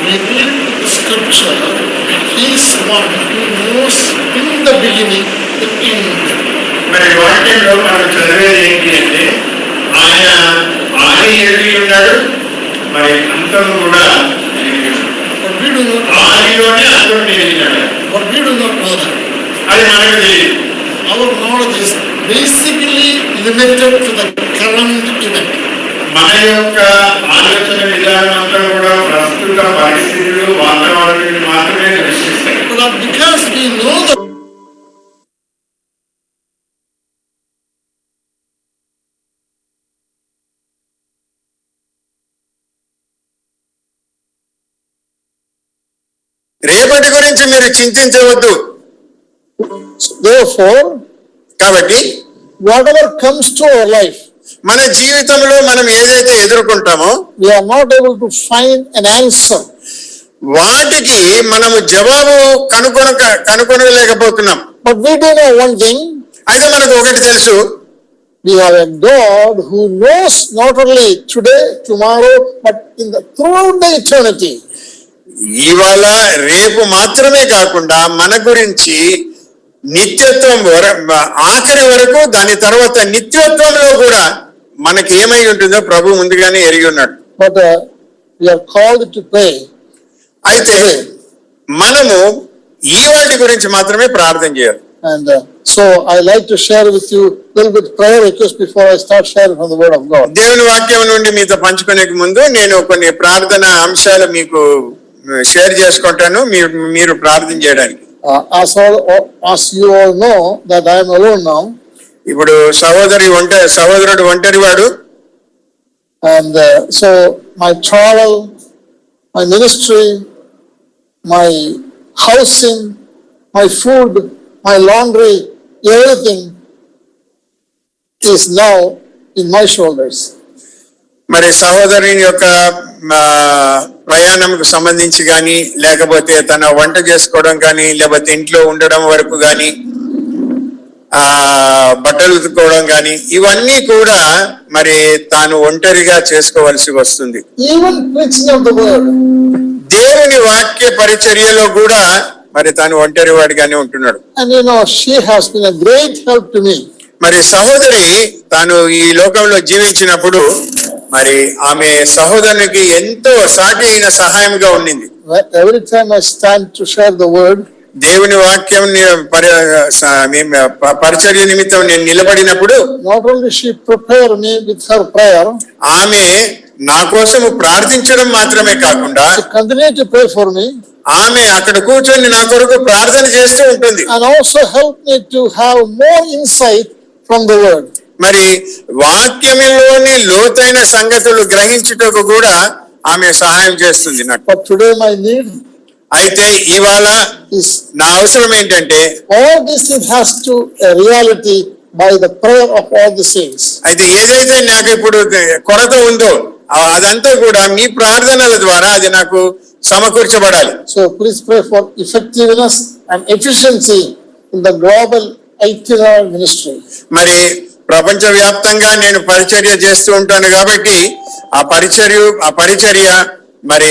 we read scripture, he is one who knows in the beginning the end. మరి వాక్యంలో మనం చదివేది ఏంటి అంటే ఆయన ఆది ఎరిగి ఉన్నాడు, మరి అంతం కూడా ఆదిలోనే అంతం ఎరిగినాడు. But we do not know that. అది మనకు తెలియదు. Our knowledge is basically limited to the current event. మన యొక్క ఆలోచన విధానం అంతా కూడా ప్రస్తుత పరిస్థితులు వాతావరణాన్ని మాత్రమే దర్శిస్తాయి. But because we know the రేపటి గురించి మీరు చింతించవద్దు. therefore, కాబట్టి whatever comes to our life, మన జీవితంలో మనం ఏదైతే ఎదుర్కొంటామో we are not able to find an answer. వాటికి మనము జవాబు కనుగొనలేకపోతున్నాం. But we do know one thing. అయితే మనకు ఒకటి తెలుసు, We have a God who knows not only today, tomorrow, but throughout the eternity. ఇవాళ రేపు మాత్రమే కాకుండా మన గురించి నిత్యత్వం ఆఖరి వరకు, దాని తర్వాత నిత్యత్వంలో కూడా మనకి ఏమై ఉంటుందో ప్రభు ముందుగానే ఎరిగి ఉన్నాడు. But we are called to pray. అయితే మనము ఈ వాటి గురించి మాత్రమే ప్రార్థన చేయాలి. And so I like to share with you a little bit prayer request before I start sharing from the word of God. దేవుని వాక్యం నుండి మీతో పంచుకునే ముందు నేను కొన్ని ప్రార్థన అంశాలు మీకు షేర్ చేసుకుంటాను, మీరు ప్రార్థన చేయడానికి. As you all know that I am alone now. ఇప్పుడు సహోదరుడు ఒంటరివాడు. And so my travel, my ministry, my housing, my food, my laundry, everything is now in my shoulders. మరి సహోదరుని యొక్క ప్రయాణంకు సంబంధించి కానీ, లేకపోతే తన వంట చేసుకోవడం కానీ, లేకపోతే ఇంట్లో ఉండడం వరకు కానీ, బట్టలు ఉతుకోవడం కానీ, ఇవన్నీ కూడా మరి తాను ఒంటరిగా చేసుకోవలసి వస్తుంది. Even preaching of the word. దేవుని వాక్య పరిచర్యలో కూడా మరి తాను ఒంటరి వాడిగానే ఉంటున్నాడు. And she has been a great help to me. మరి సహోదరి తాను ఈ లోకంలో జీవించినప్పుడు మరి ఆమె సహోదరునికి ఎంతో సాటి అయిన సహాయంగా ఉండింది. Every time I stand to share the word, దేవుని వాక్యం పరిచర్య నిమిత్తం నేను నిలబడినప్పుడు not only she prepared me with her prayer, ఆమె నా కోసం ప్రార్థించడం మాత్రమే కాకుండా she continued to pray for me. ఆమె అక్కడ కూర్చొని నా కొరకు ప్రార్థన చేస్తూ ఉంటుంది. And also help me to have more insight from the word. మరి వాక్యములోని లోతైన సంగతులు గ్రహించుటకు కూడా ఆమె సహాయం చేస్తుంది నాకు. But today my need అయితే ఇవాళ నా అవసరం ఏంటంటే all this has to a reality by the prayer of all the saints. అయితే ఏదైతే నాకు ఇప్పుడు కొరత ఉందో అదంతా కూడా మీ ప్రార్థనల ద్వారా అది నాకు సమకూర్చబడాలి. So please pray for effectiveness and efficiency in the global itinerary ministry. మరి ప్రపంచవ్యాప్తంగా నేను పరిచర్య చేస్తూ ఉంటాను కాబట్టి ఆ పరిచర్య మరి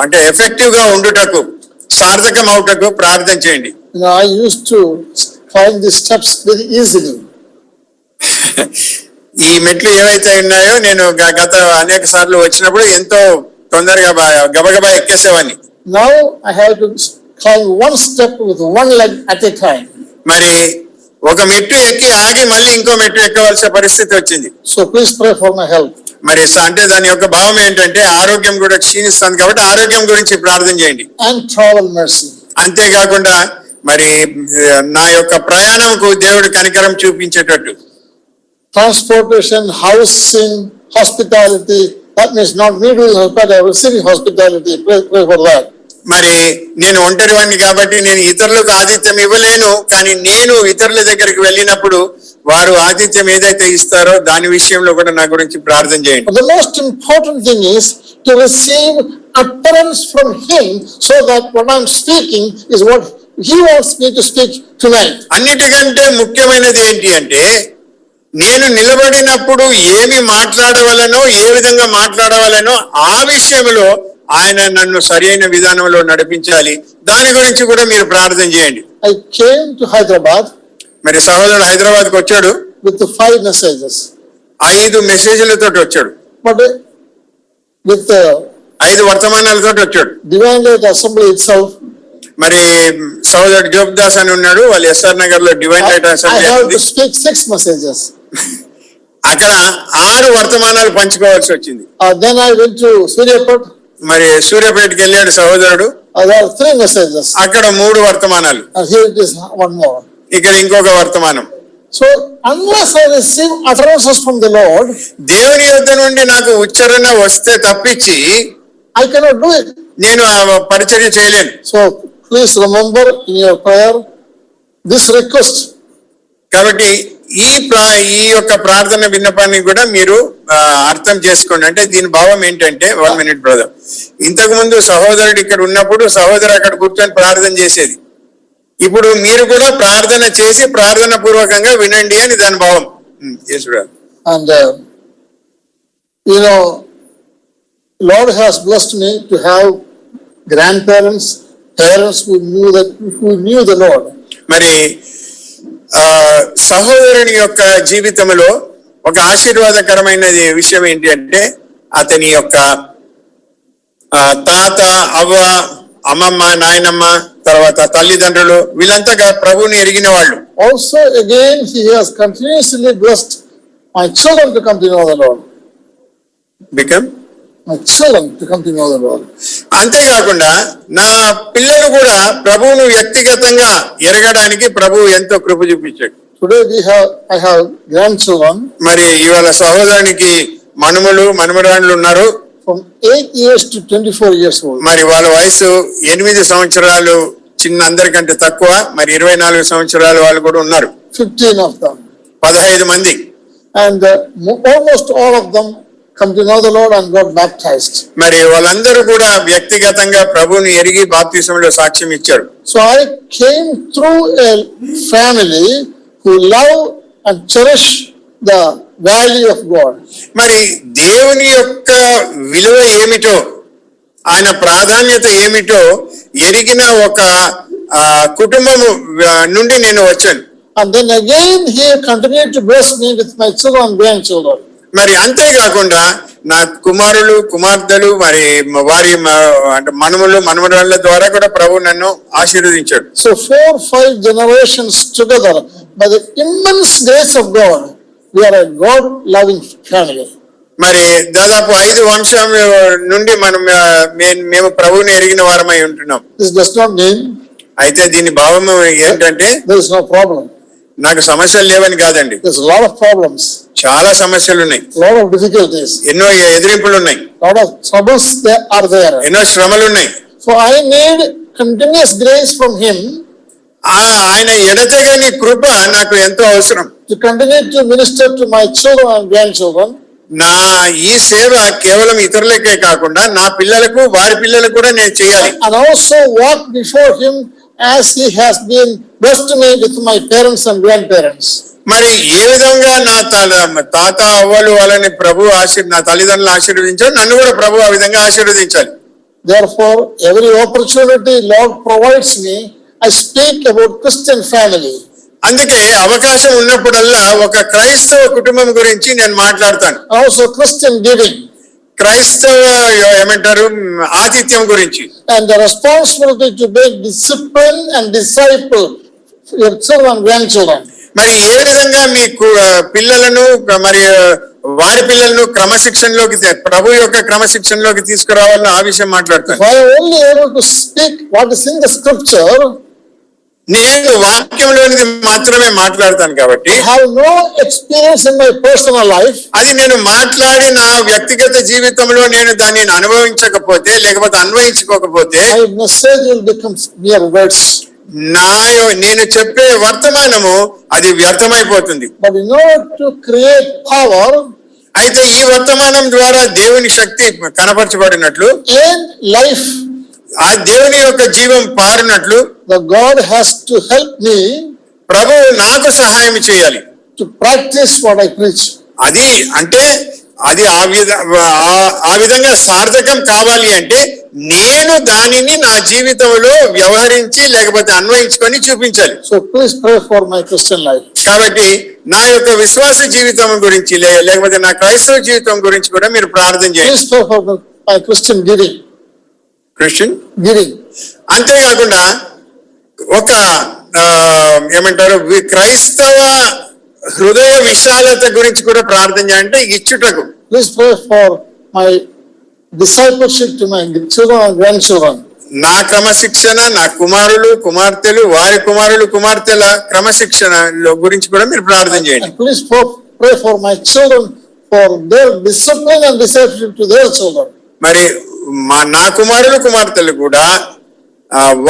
అంటే ఎఫెక్టివ్ గా ఉండుటకు, సార్థకం అవుటకు ప్రార్థన చేయండి. I used to climb the steps very easily. ఈ మెట్లు ఏవైతే ఉన్నాయో నేను గత అనేక సార్లు వచ్చినప్పుడు ఎంతో తొందరగా గబగబా ఎక్కేసేవాడిని. Now I have to climb one step with one leg at a time. మరి ఒక మెట్టు ఎక్కి ఆగి మళ్ళీ ఇంకో మెట్టు ఎక్కవలసిన పరిస్థితి వచ్చింది. So please pray for my health. మరి అంటే దాని యొక్క భావం ఏంటంటే ఆరోగ్యం కూడా క్షీణిస్తుంది కాబట్టి ఆరోగ్యం గురించి ప్రార్థన చేయండి. And travel mercy. అంతేకాకుండా మరి నా యొక్క ప్రయాణంకు దేవుడు కనికరం చూపించేటట్టు. Transportation, housing, hospitality. That means not me doing hospitality, receiving hospitality. Pray for that. మరి నేను ఒంటరి వాడిని కాబట్టి నేను ఇతరులకు ఆతిథ్యం ఇవ్వలేను, కానీ నేను ఇతరుల దగ్గరికి వెళ్ళినప్పుడు వారు ఆతిథ్యం ఏదైతే ఇస్తారో దాని విషయంలో కూడా నా గురించి ప్రార్థన చేయండి. The most important thing is to receive utterance from him so that what I'm speaking is what he wants me to speak tonight. అన్నిటికంటే ముఖ్యమైనది ఏంటి అంటే నేను నిలబడినప్పుడు ఏమి మాట్లాడవలనో, ఏ విధంగా మాట్లాడవలనో ఆ విషయంలో ఆయన నన్ను సరి అయిన విధానంలో నడిపించాలి. దాని గురించి కూడా మీరు ప్రార్థన చేయండి. I came to Hyderabad మరి సహోదరుడు హైదరాబాద్కి వచ్చాడు, with the 5 messages, 5 మెసేజ్లతో వచ్చాడు, but with the 5 వర్తమానాలతో వచ్చాడు. Divine Light Assembly itself, మరి సహోదరుడు జోబ్ దాస్ అని ఉన్నాడు, వాళ్ళు ఎస్ఆర్ నగర్ లో divine light I assembly have ఉంది. to speak 6 messages. అక్కడ 6 వర్తమానాలు పంచుకోవాల్సి వచ్చింది. Then I went to Suryapet. మరి సూర్యాపేటకి వెళ్ళాడు సహోదరుడు, There are 3 messages. అక్కడ 3 వర్తమానాలు, And here it is one more. ఇక్కడ ఇంకొక వర్తమానం. So unless I receive utterances from the Lord, దేవుని యొద్ద నుండి నాకు ఉచ్చారణ వస్తే తప్పించి I cannot do it. నేను ఆ పరిచర్య చేయలేను. So please remember in your prayer this request. కాబట్టి ఈ యొక్క ప్రార్థన విన్నపాన్ని కూడా మీరు అర్థం చేసుకోండి. అంటే దీని భావం ఏంటంటే, 1 minute బ్రదర్, ఇంతకు ముందు సహోదరుడు ఇక్కడ ఉన్నప్పుడు సహోదరు అక్కడ కూర్చొని ప్రార్థన చేసేది. ఇప్పుడు మీరు కూడా ప్రార్థన చేసి ప్రార్థన పూర్వకంగా వినండి అని దాని భావం. And you know, Lord has blessed me to have grandparents, parents who knew the Lord. మరి సహోదరుని యొక్క జీవితంలో ఒక ఆశీర్వాదకరమైన విషయం ఏంటి అంటే, అతని యొక్క తాత, అవ్వ, అమ్మమ్మ, నాయనమ్మ, తర్వాత తల్లిదండ్రులు వీళ్ళంతా ప్రభువుని ఎరిగిన వాళ్ళు. Also again he has continuously blessed my children to come to know the Lord. My children to come to know the Lord. అంతేకాకుండా నా పిల్లలు కూడా ప్రభువును వ్యక్తిగతంగా ఎరగడానికి ప్రభువు ఎంతో కృప చూపించాడు. Today I have grandchildren. మరి ఇవాళ సహోదరునికి మనుమలు మనుమరాండ్లు ఉన్నారు. From 8 years to 24 years old. మరి వాళ్ళ వయసు 8 సంవత్సరాలు, చిన్న అందరికంటే తక్కువ. మరి 24 సంవత్సరాల వాళ్ళు కూడా ఉన్నారు. 15 of them. 15 మంది. And almost all of them come to know the Lord and got baptized. మరి వాళ్ళందరూ కూడా వ్యక్తిగతంగా ప్రభువుని ఎరిగి బాప్తిసంలో సాక్ష్యం ఇచ్చారు. So I came through a family who love and cherish the value of God. మరి దేవుని యొక్క విలువ ఏమిటో, ఆయన ప్రాధాన్యత ఏమిటో ఎరిగిన ఒక కుటుంబము నుండి నేను వచ్చాను. And then again he continued to bless me with my children and grandchildren. మరి అంతేకాకుండా నా కుమారులు కుమార్తెలు మరి వారి అంటే మనుమలు మనుమరాళ్ళ ద్వారా కూడా ప్రభు నన్ను ఆశీర్వదించాడు. So 4-5 generations together, by the immense grace of God, we are a God loving family. మరి దాదాపు 5 వంశం నుండి మేము ప్రభువుని ఎరిగిన వారమై ఉంటున్నాం. This does not mean అయితే దీని భావం ఏంటంటే, there is no problem. నాకు సమస్యలు లేవని కాదండి. There's a lot of problems. చాలా సమస్యలు ఉన్నాయి. Lot of difficulties. ఎన్నో ఎదిరింపులు ఉన్నాయి. Lot of troubles are there. ఎన్నో శ్రమలు ఉన్నాయి. So I need continuous grace from him. ఆయన ఎడతెగని కృప నాకు ఎంతో అవసరం. To continue to minister to my children and grandchildren. నా ఈ సేవ కేవలం ఇతరులకే కాకుండా నా పిల్లలకు వారి పిల్లలకు కూడా నేను చేయాలి. And also walk before him as he has been blessed me with my parents and grandparents. మరి ఏ విధంగా నా తాత అవ్వలు వాళ్ళని ప్రభు నా తల్లిదండ్రులు ఆశీర్వదించారు, నన్ను కూడా ప్రభు ఆ విధంగా ఆశీర్వదించాలి. Therefore every opportunity Lord provides me, I speak about Christian family. అందుకే అవకాశం ఉన్నప్పుడల్లా ఒక క్రైస్తవ కుటుంబం గురించి నేను మాట్లాడతాను. Also Christian giving. క్రైస్తవ ఏమంటారు ఆతిథ్యం గురించి. And the responsibility to make discipline and disciple your children and grandchildren. మరి ఏ విధంగా మీ పిల్లలను మరి వారి పిల్లలను క్రమశిక్షణలోకి ప్రభు యొక్క క్రమశిక్షణలోకి తీసుకురావాలని ఆ విషయం మాట్లాడతాను. I am only able to speak what is in the scripture. నేను వాక్యంలోనిది మాత్రమే మాట్లాడతాను కాబట్టి I have no experience in my personal life. అది నేను మాట్లాడి నా వ్యక్తిగత జీవితంలో నేను దాన్ని అనుభవించకపోతే లేకపోతే అన్వయించుకోకపోతే My message will become mere words. నేను చెప్పే వర్తమానము అది వ్యర్థమైపోతుంది. But in order to create power, అయితే ఈ వర్తమానం ద్వారా దేవుని శక్తి కనపరచబడినట్లు and life, ఆ దేవుని యొక్క జీవం పారినట్లు the God has to help me ప్రభువు నాకు సహాయం చేయాలి. to practice what I preach. అది అంటే అది ఆ విధంగా సార్థకం కావాలి అంటే నేను దానిని నా జీవితంలో వ్యవహరించి లేకపోతే అన్వయించుకొని చూపించాలి. So please pray for my Christian life. కాబట్టి నా యొక్క విశ్వాస జీవితం గురించి లేకపోతే నా క్రైస్తవ జీవితం గురించి కూడా మీరు ప్రార్థన చేయండి. Please pray for my Christian giving. Christian Giving. అంతేకాకుండా ఒక ఏమంటారు క్రైస్తవ హృదయ విశాలత గురించి కూడా ప్రార్థన చేయాలంటే ఇచ్చుటకు. Please pray for my discipleship to my children and grandchildren. నా క్రమశిక్షణ, నా కుమారులు కుమార్తెలు వారి కుమారులు కుమార్తెల క్రమశిక్షణ గురించి కూడా మీరు ప్రార్థన చేయండి. And please pray for my children for their discipline and discipleship to their children. మరి నా కుమారులు కుమార్తెలు కూడా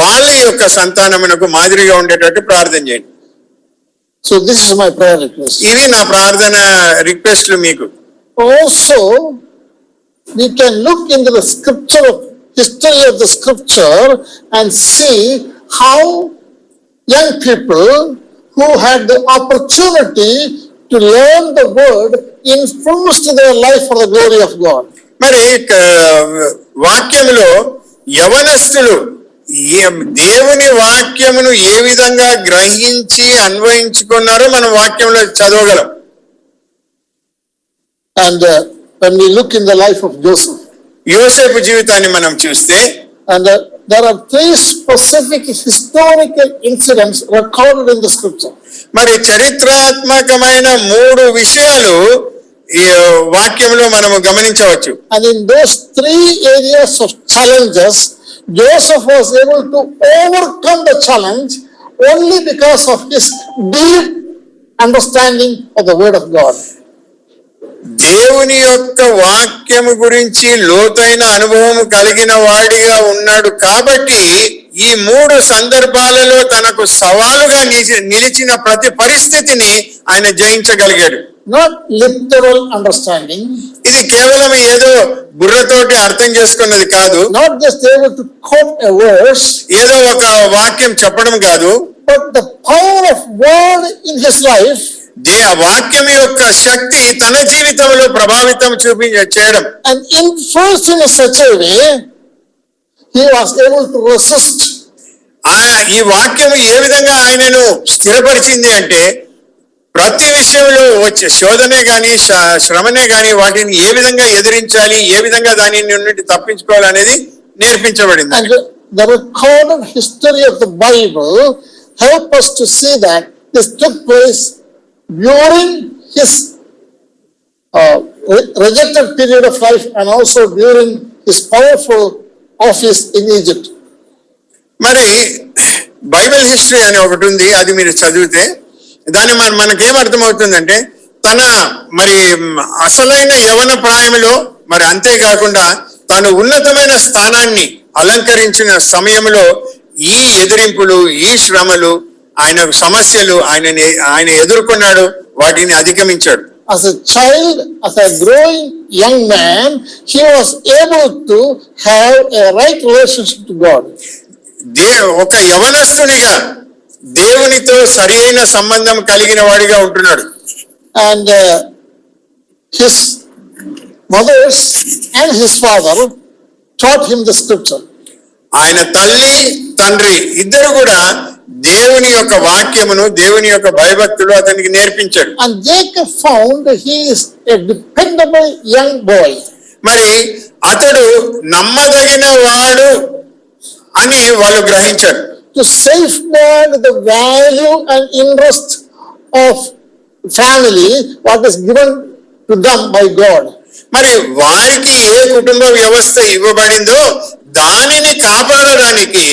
వాళ్ళ యొక్క సంతానమునకు మాదిరిగా ఉండేటట్టు ప్రార్థన చేయండి. So this is my prayer request. ఇవి నా ప్రార్థన రిక్వెస్ట్లు మీకు. Also, we can look into the history of the scripture and see how young people who had the opportunity to learn the word influenced their life for the glory of God. మరి వాక్యములో యవనస్తులు దేవుని వాక్యమును ఏ విధంగా గ్రహించి అన్వయించుకున్నారో మనం వాక్యంలో చదవగలం. And when we look in the life of Joseph, యోసేపు జీవితాన్ని మనం చూస్తే and there are 3 specific historical incidents recorded in the scripture. మరి చరిత్రాత్మకమైన 3 విషయాలు ఈ వాక్యంలో మనము గమనించవచ్చు. And in those 3 areas of challenges, Joseph was able to overcome the challenge only because of his deep understanding of the word of God. దేవుని యొక్క వాక్యము గురించి లోతైన అనుభవం కలిగిన వాడిగా ఉన్నాడు కాబట్టి ఈ 3 సందర్భాలలో తనకు సవాలుగా నిలిచిన ప్రతి పరిస్థితిని ఆయన జయించగలిగాడు. Not literal understanding. ఇది కేవలం ఏదో బుర్రతోటి అర్థం చేసుకున్నది కాదు. Not just able to quote a verse. ఏదో ఒక వాక్యం చెప్పడం కాదు. But the power of word in his life. వాక్యం యొక్క శక్తి తన జీవితంలో ప్రభావితం చేయడం. And influenced in such a way, he was able to resist. ఈ వాక్యం ఏ విధంగా ఆయనను స్థిరపరిచింది అంటే ప్రతి విషయంలో వచ్చే శోధనే గాని శ్రమనే గాని వాటిని ఏ విధంగా ఎదిరించాలి, ఏ విధంగా దాని నుండి తప్పించుకోవాలనేది నేర్పించబడింది. And the recorded history of the Bible help us to see that this took place during his rejected period of life and also during his powerful office in Egypt. మరి బైబిల్ హిస్టరీ అని ఒకటి ఉంది, అది మీరు చదివితే దాని మనకేమర్థమవుతుందంటే తన మరి అసలైన యవన ప్రాయంలో మరి అంతేకాకుండా తను ఉన్నతమైన స్థానాన్ని అలంకరించిన సమయంలో ఈ ఎదిరింపులు ఈ శ్రమలు ఆయన సమస్యలు ఆయన ఎదుర్కొన్నాడు, వాటిని అధిగమించాడు. As a child, as a growing young man, he was able to have a right relationship to God. ఒక యవనస్తునిగా దేవునితో సరి అయిన సంబంధం కలిగిన వాడిగా ఉంటున్నాడు. And his mothers and his father taught him the scripture. ఆయన తల్లి తండ్రి ఇద్దరు కూడా దేవుని యొక్క వాక్యమును దేవుని యొక్క భయభక్తులు అతనికి నేర్పించాడు. And Jacob found he is a dependable young boy. మరి అతడు నమ్మదగిన వాడు అని వాళ్ళు గ్రహించారు. To safeguard the value and interest of family, what is given to them by God. మరి వారికి ఏ కుటుంబ వ్యవస్థ ఇవ్వబడిందో దానిని కాపాడడానికి,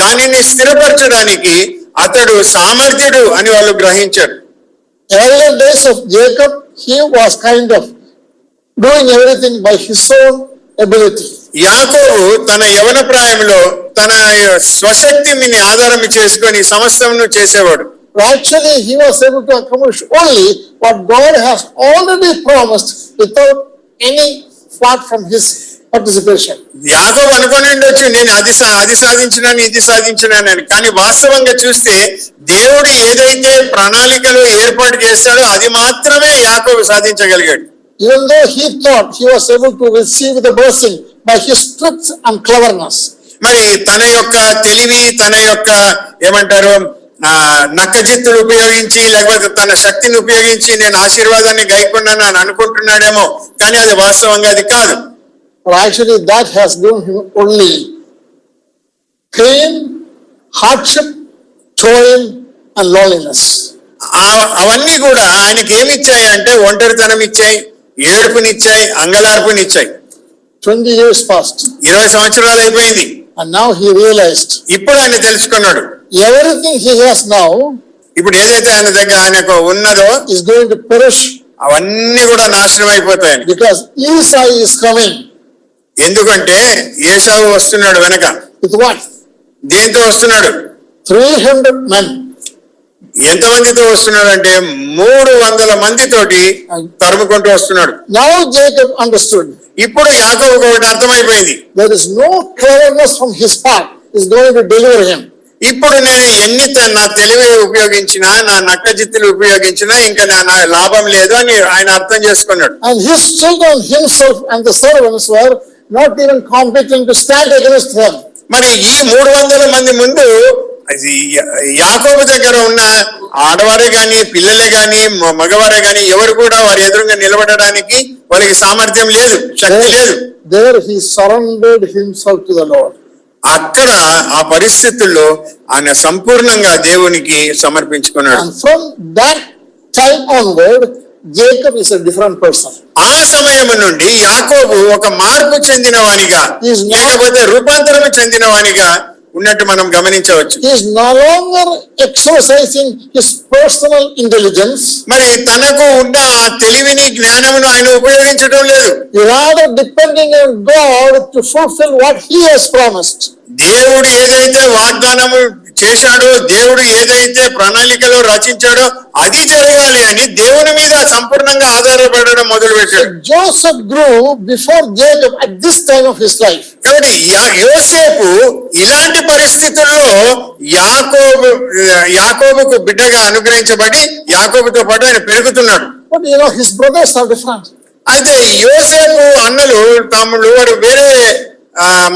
దానిని స్థిరపరచడానికి అతడు సామర్థ్యుడు అని వాళ్ళు గ్రహించారు. Earlier days of Jacob, he was kind of doing everything by his own ability. యాకోబు తన యవన ప్రాయంలో తన స్వశక్తిని ఆధారం చేసుకొని సమస్తమును చేసేవాడు. Actually, he was able to accomplish only what God has already promised without any part from his participation. యాకోబు అనుకుని ఉండొచ్చు నేను అది సాధించినాను ఇది సాధించినానని, కానీ వాస్తవంగా చూస్తే దేవుడు ఏదైతే ప్రణాళికలు ఏర్పాటు చేస్తాడో అది మాత్రమే యాకోబు సాధించగలిగాడు. even though he thought he was able to receive the blessing by his tricks and cleverness. మరి తన యొక్క తెలివి, తన యొక్క ఏమంటారు నక్కజిత్తులు ఉపయోగించి, లేకపోతే తన శక్తిని ఉపయోగించి నేను ఆశీర్వాదాన్ని గైకొన్నాను అని అనుకుంటున్నాడేమో, కానీ అది వాస్తవంగా అది కాదు. But actually that has given him only pain, hardship, toil and loneliness. అవన్నీ కూడా ఆయనకి ఏమి ఇచ్చాయి అంటే ఒంటరితనం ఇచ్చాయి, ఏడుపునిచ్చాయి, అంగలార్పునిచ్చాయి. 20 years passed 20 సంవత్సరాలు అయిపోయింది. and now he realized ఇప్పుడు ఆయన తెలుసుకున్నాడు, everything he has now ఇప్పుడు ఏదైతే ఆయన దగ్గర ఆయనకు ఉన్నదో is going to perish అవన్నీ కూడా నాశనం అయిపోతాయని. because Esau is coming. ఎందుకంటే ఏశావు వస్తున్నాడు వెనక. With what? దేంతో వస్తున్నాడు? 300 men. ఎంతమందితో వస్తున్నాడు అంటే 300 మందితోటి తరుముకుంటూ వస్తున్నాడు. Now Jacob understood. ఇప్పుడు యాకోబుకు ఒకటి అర్థమైపోయింది, There is no cleverness from his part is going to deliver him. ఇప్పుడు నేను నా తెలివి ఉపయోగించినా, నా నక్కజిత్తులు ఉపయోగించినా ఇంకా నా లాభం లేదు అని ఆయన అర్థం చేసుకున్నాడు. And his children, himself and the servants were not even competent to stand against him. మరి ఈ 300 మంది ముందు యాకోబు దగ్గర ఉన్న ఆడవారే గాని, పిల్లలే గాని, మగవారే గాని ఎవరు కూడా వారి ఎదురుగా నిలబడడానికి వాళ్ళకి సామర్థ్యం లేదు, శక్తి లేదు. There he surrendered himself to the Lord. అక్కడ ఆ పరిస్థితుల్లో ఆయన సంపూర్ణంగా దేవునికి సమర్పించుకున్నాడు. And from that time onward, Jacob is a different person. ఆ సమయం నుండి యాకోబు ఒక మార్పు చెందిన వానిగా, లేకపోతే రూపాంతరం చెందిన వానిగా ఉన్నట్టు మనం గమనించవచ్చు. He is no longer exercising his personal intelligence. మరి తనకు ఉన్న ఆ తెలివిని, జ్ఞానమును ఆయన ఉపయోగించడం లేదు. He rather depending on God to fulfill what he has promised. దేవుడు ఏదైతే వాగ్దానము చేశాడో, దేవుడు ఏదైతే ప్రణాళికలో రచించాడో అది జరగాలి అని దేవుని మీద సంపూర్ణంగా ఆధారపడడం మొదలు పెట్టాడు. Joseph grew before Jacob at this time of his life. కాబట్టి యోసేపు ఇలాంటి పరిస్థితుల్లో యాకోబుకు బిడ్డగా అనుగ్రహించబడి యాకోబుతో పాటు ఆయన పెరుగుతున్నాడు. But his brothers are different. అయితే యోసేపు అన్నలు, తమ్ముళ్ళు వారు వేరే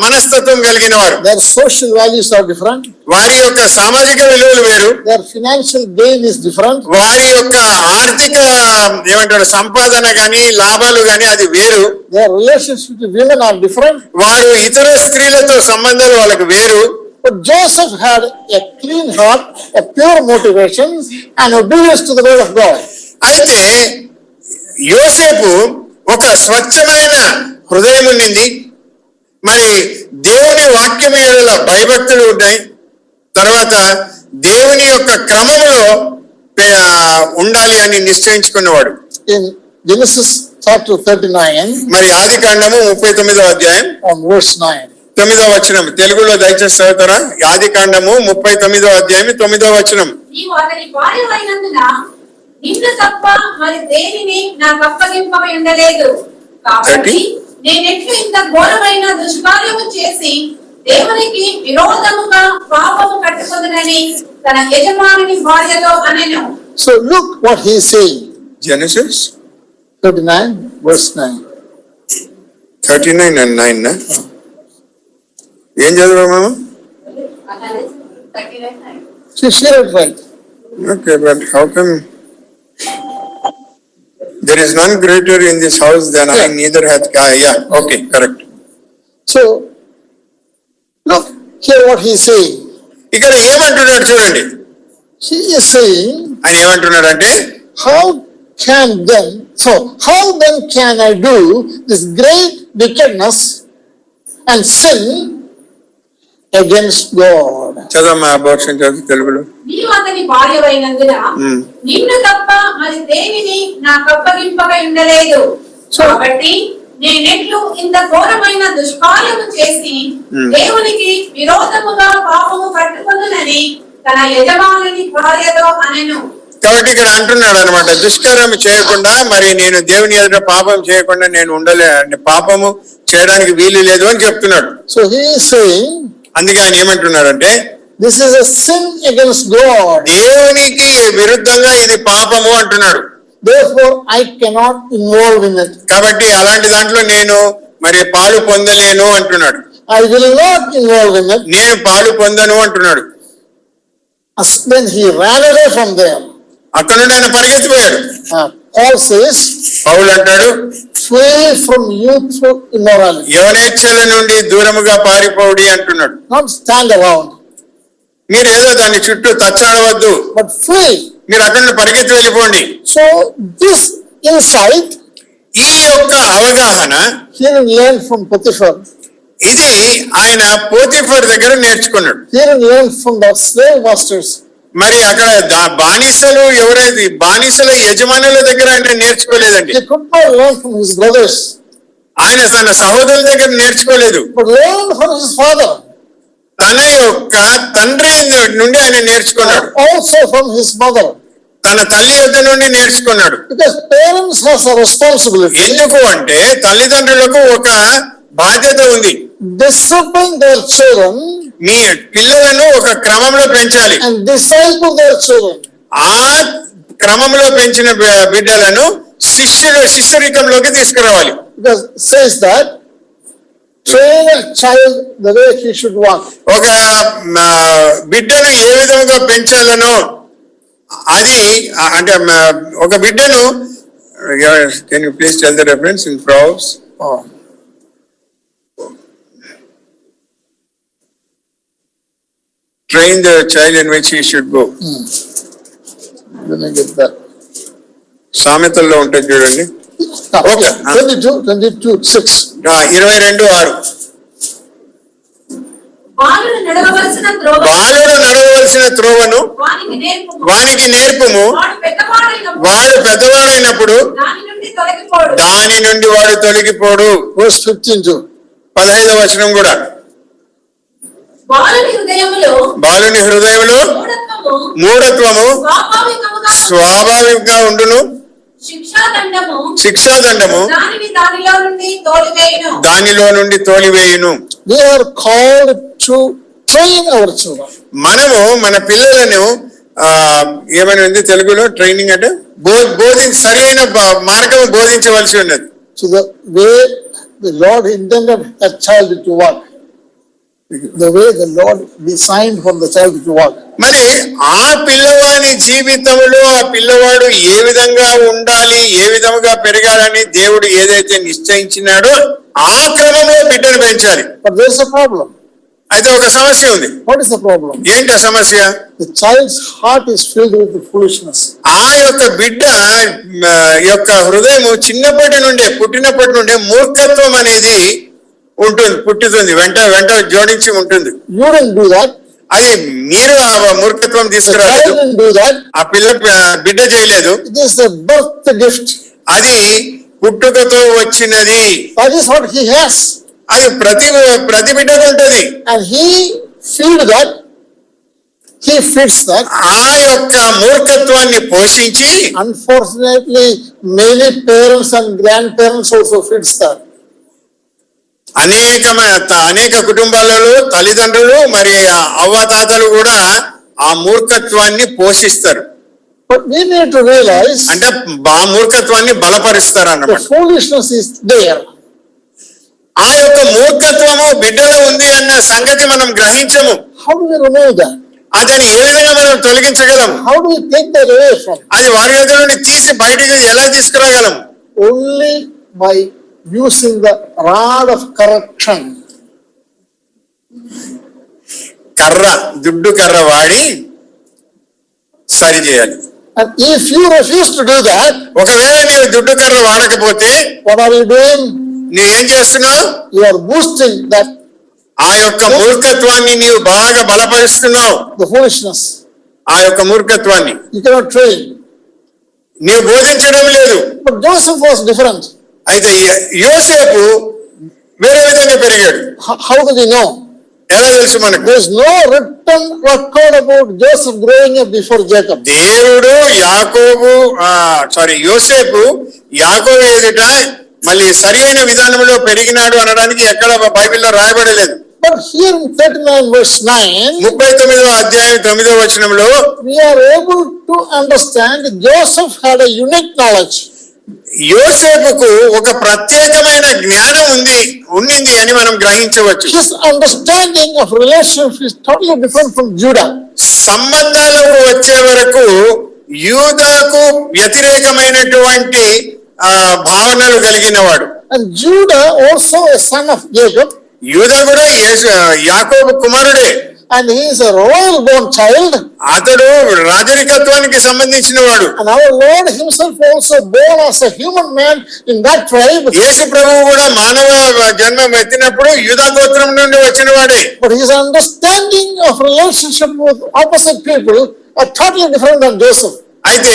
మనస్తత్వం కలిగిన వారు. Their social values are different. వారి యొక్క సామాజిక విలువలు వేరు. Their financial gain is different. వారి యొక్క ఆర్థిక ఏమంటారు సంపాదన గాని, లాభాలు గాని అది వేరు. Their relationships with women are different. వారు ఇతర స్త్రీలతో సంబంధాలు వాళ్ళకు వేరు. But Joseph had a clean heart, a pure motivation and obedience to the word of God. అయితే యోసేపు ఒక స్వచ్ఛమైన హృదయం ఉండింది. మరి దేవుని వాక్యం ఏడల భయభక్తులు ఉన్నాయి. తర్వాత దేవుని యొక్క క్రమములో ఉండాలి అని నిశ్చయించుకున్నవాడు. In Genesis chapter 39, మరి ఆదికాండము 39వ అధ్యాయం on verse 9. 9వ వచనం, తెలుగులో దయచేసి చదువుతారా? ఆదికాండము 39వ అధ్యాయం 9వ వచనం. నీవు అతని భార్యవైనందున నిన్ను తప్ప మరి దేనిని నాకు అప్పగింపక ఉండలేదు. కాబట్టి నేనెట్లు ఇంత ఘోరమైన దుష్కార్యము చేసి దేవునికి విరోధముగా పాపము కట్టుకొందునని తన యజమానుని భార్యతో అనెను. So look what he is saying. Genesis 39 verse 9. 39 and 9 నా? ఏం చదివా మామ? She said it right. Okay, but how come there is none greater in this house than I, neither hath yeah, okay, correct. So look here what he is saying. ఇక్కడ ఏమంటున్నాడు చూడండి. He is saying, ఆయన ఏమంటున్నాడంటే how then can I do this great wickedness and sin against God? చదవమ్మా abortion చదువు తెలుగులో. నీవు అతని భార్యవైనందున నిన్ను తప్ప మరి దేనిని నాకు అప్పగింపక ఉండలేదు. కాబట్టి నేనెట్లు ఇంత ఘోరమైన దుష్కార్యము చేసి దేవునికి విరోధముగా పాపము కట్టుకొందునని తన యజమానుని భార్యతో అనెను. కాబట్టి ఇక్కడ అంటున్నాడు అనమాట, దుష్కార్యం చేయకుండా మరి నేను దేవుని ఎదుట పాపం చేయకుండా నేను పాపము చేయడానికి వీలు లేదు అని చెప్తున్నాడు. So he is saying, అందుకే ఆయన ఏమంటున్నాడంటే this is a sin against God. దేవునికి విరుద్ధంగా ఇది పాపము అంటున్నాడు. Therefore, I cannot involve in it. కాబట్టి అలాంటి దాంట్లో నేను మరి పాలు పొందలేను అంటున్నాడు. I will not involve in it. నేను పాలు పొందను అంటున్నాడు. Then he ran away from there. అక్కడ నుండి ఆయన పరిగెత్తిపోయాడు. Paul says, పౌలు అంటాడు, flee from youthful immorality. యవనేచ్ఛల నుండి దూరముగా పారిపోడి అంటున్నాడు. Not stand around, మీరు ఏదో దాని చుట్టూ తచ్చాడవద్దు, but flee. మీరు అక్కడ నుండి పరిగెత్తి వెళ్ళిపోండి. So this insight ఈ యొక్క అవగాహన he learned from Potiphar. ఇది ఆయన పోతిఫర్ దగ్గర నేర్చుకున్నాడు. He learned from the slave masters. మరి అక్కడ బానిసలు ఎవరైతే బానిసల యజమానుల దగ్గర ఆయన నేర్చుకోలేదండి. He could not learn from his brothers, ఆయన తన సహోదరుల దగ్గర నేర్చుకోలేదు. but learned from his father, తన యొక్క తండ్రి నుండి ఆయన నేర్చుకున్నాడు. also from his mother. తన తల్లి యొద్ద నుండి నేర్చుకున్నాడు. Because parents has a responsibility. ఎందుకు అంటే తల్లిదండ్రులకు ఒక బాధ్యత ఉంది. Discipline their children మీ పిల్లలను ఒక క్రమంలో పెంచాలి. and disciple their children. ఆ క్రమంలో పెంచిన బిడ్డలను శిష్యరికంలోకి తీసుకురావాలి. Because it says that train a child the way he should walk. ఒక బిడ్డను ఏ విధంగా పెంచాలనో అది అంటే ఒక బిడ్డను can you please tell the reference in Proverbs? Train the child in which he should go. Let me get that. సామెతల్లో ఉంటుంది చూడండి. Okay, 22:6. 22:6. బాలుడు నడవవలసిన త్రోవ బాలుడు నడవవలసిన త్రోవను వానికి నేర్పుము. వానికి నేర్పుము. వాడు పెద్దవాడైనప్పుడు దాని నుండి వాడు తొలగిపోడు. Verse 15. 15వ వచనం కూడా. బాలుని హృదయములో మూఢత్వము స్వాభావికంగా ఉండును. శిక్షాదండము దానిలో నుండి తోలివేయును. We are called to train our children. మనము మన పిల్లలను ఏమని ఉంది తెలుగులో ట్రైనింగ్ అంటే సరైన మార్గం బోధించవలసి ఉన్నది. To the way the Lord intended a child to walk. The way the Lord designed for the child to walk. మరి ఆ పిల్లవాడి జీవితంలో ఆ పిల్లవాడు ఏ విధంగా ఉండాలి, ఏ విధంగా పెరగాలని దేవుడు ఏదైతే నిశ్చయించినాడో ఆ క్రమంలో బిడ్డను పెంచాలి. But there is a problem. అయితే ఒక సమస్య ఉంది. What is the problem? ఏంటి ఆ సమస్య? The child's heart is filled with foolishness. ఆ యొక్క బిడ్డ యొక్క హృదయం పుట్టినప్పటి నుండే మూర్ఖత్వం అనేది పుట్టుతుంది, వెంట జోడించి ఉంటుంది. You didn't do that. అది మీరు ఆ మూర్ఖత్వం తీసుకురాలేదు. ఆ బిడ్డ చేయలేదు. It is a birth gift. అది పుట్టుకతో వచ్చినది. That is what he has. అది ప్రతి బిడ్డకు ఉంటుంది. And he feeds that. ఆ యొక్క మూర్ఖత్వాన్ని పోషించి Unfortunately, many parents and grandparents also feeds that. అనేక కుటుంబాలలో తల్లిదండ్రులు మరి అవ్వాతాతలు కూడా ఆ మూర్ఖత్వాన్ని పోషిస్తారు. But we need to realize అంటే ఆ మూర్ఖత్వాన్ని బలపరుస్తారు అన్నమాట. the foolishness is there. ఆ యొక్క మూర్ఖత్వము బిడ్డలో ఉంది అన్న సంగతి మనం గ్రహించము. How do we remove that? అదని ఏ విధంగా మనం తొలగించగలం? How do we take that away from? అది వారి దగ్గర నుండి తీసి బయటికి ఎలా తీసుకురాగలం? Only by using the rod of correction. దుడ్డు కర్ర వాడి సరి చేయాలి. And if you refuse to do that, ఒకవేళ నీవు దుడ్డు కర్ర వాడకపోతే what are you doing? నువ్వేం చేస్తున్నావు? You are boosting that. ఆ యొక్క మూర్ఖత్వాన్ని నీవు బాగా బలపరుస్తున్నావు. The foolishness. ఆ యొక్క మూర్ఖత్వాన్ని You cannot train. నీవు బోధించడం లేదు. But Joseph was different. అయితే యోసేపు వేరే విధంగా పెరిగాడు. How do we know? ఎలా తెలుసు మనకు? There is no written record about Joseph growing up before Jacob. దేవుడు యోసేపు యాకోబు ఎదుట మళ్ళీ సరి అయిన విధానంలో పెరిగినాడు అనడానికి ఎక్కడ బైబిల్లో రాయబడలేదు. But here in 39 verse 9, 39వ అధ్యాయం 9వ వచనంలో we are able to understand Joseph had a unique knowledge. యోసేపుకు ఒక ప్రత్యేకమైన జ్ఞానం ఉండింది అని మనం గ్రహించవచ్చు. His understanding of relationship is totally different from Judah. సంబంధాలకు వచ్చే వరకు యూదాకు వ్యతిరేకమైనటువంటి భావనలు కలిగిన వాడు. And Judah also a son of Jacob. యూదా కూడా యాకోబు కుమారుడే. And he is a royal born child. అతడు రాజరికత్వానికి సంబంధించిన వాడు. And our Lord himself also born as a human man in that tribe. యేసు ప్రభువు కూడా మానవ జన్మం ఎత్తినప్పుడు యూదా గోత్రం నుండి వచ్చిన వాడే. But his understanding of relationship with opposite people are totally different than Joseph. అయితే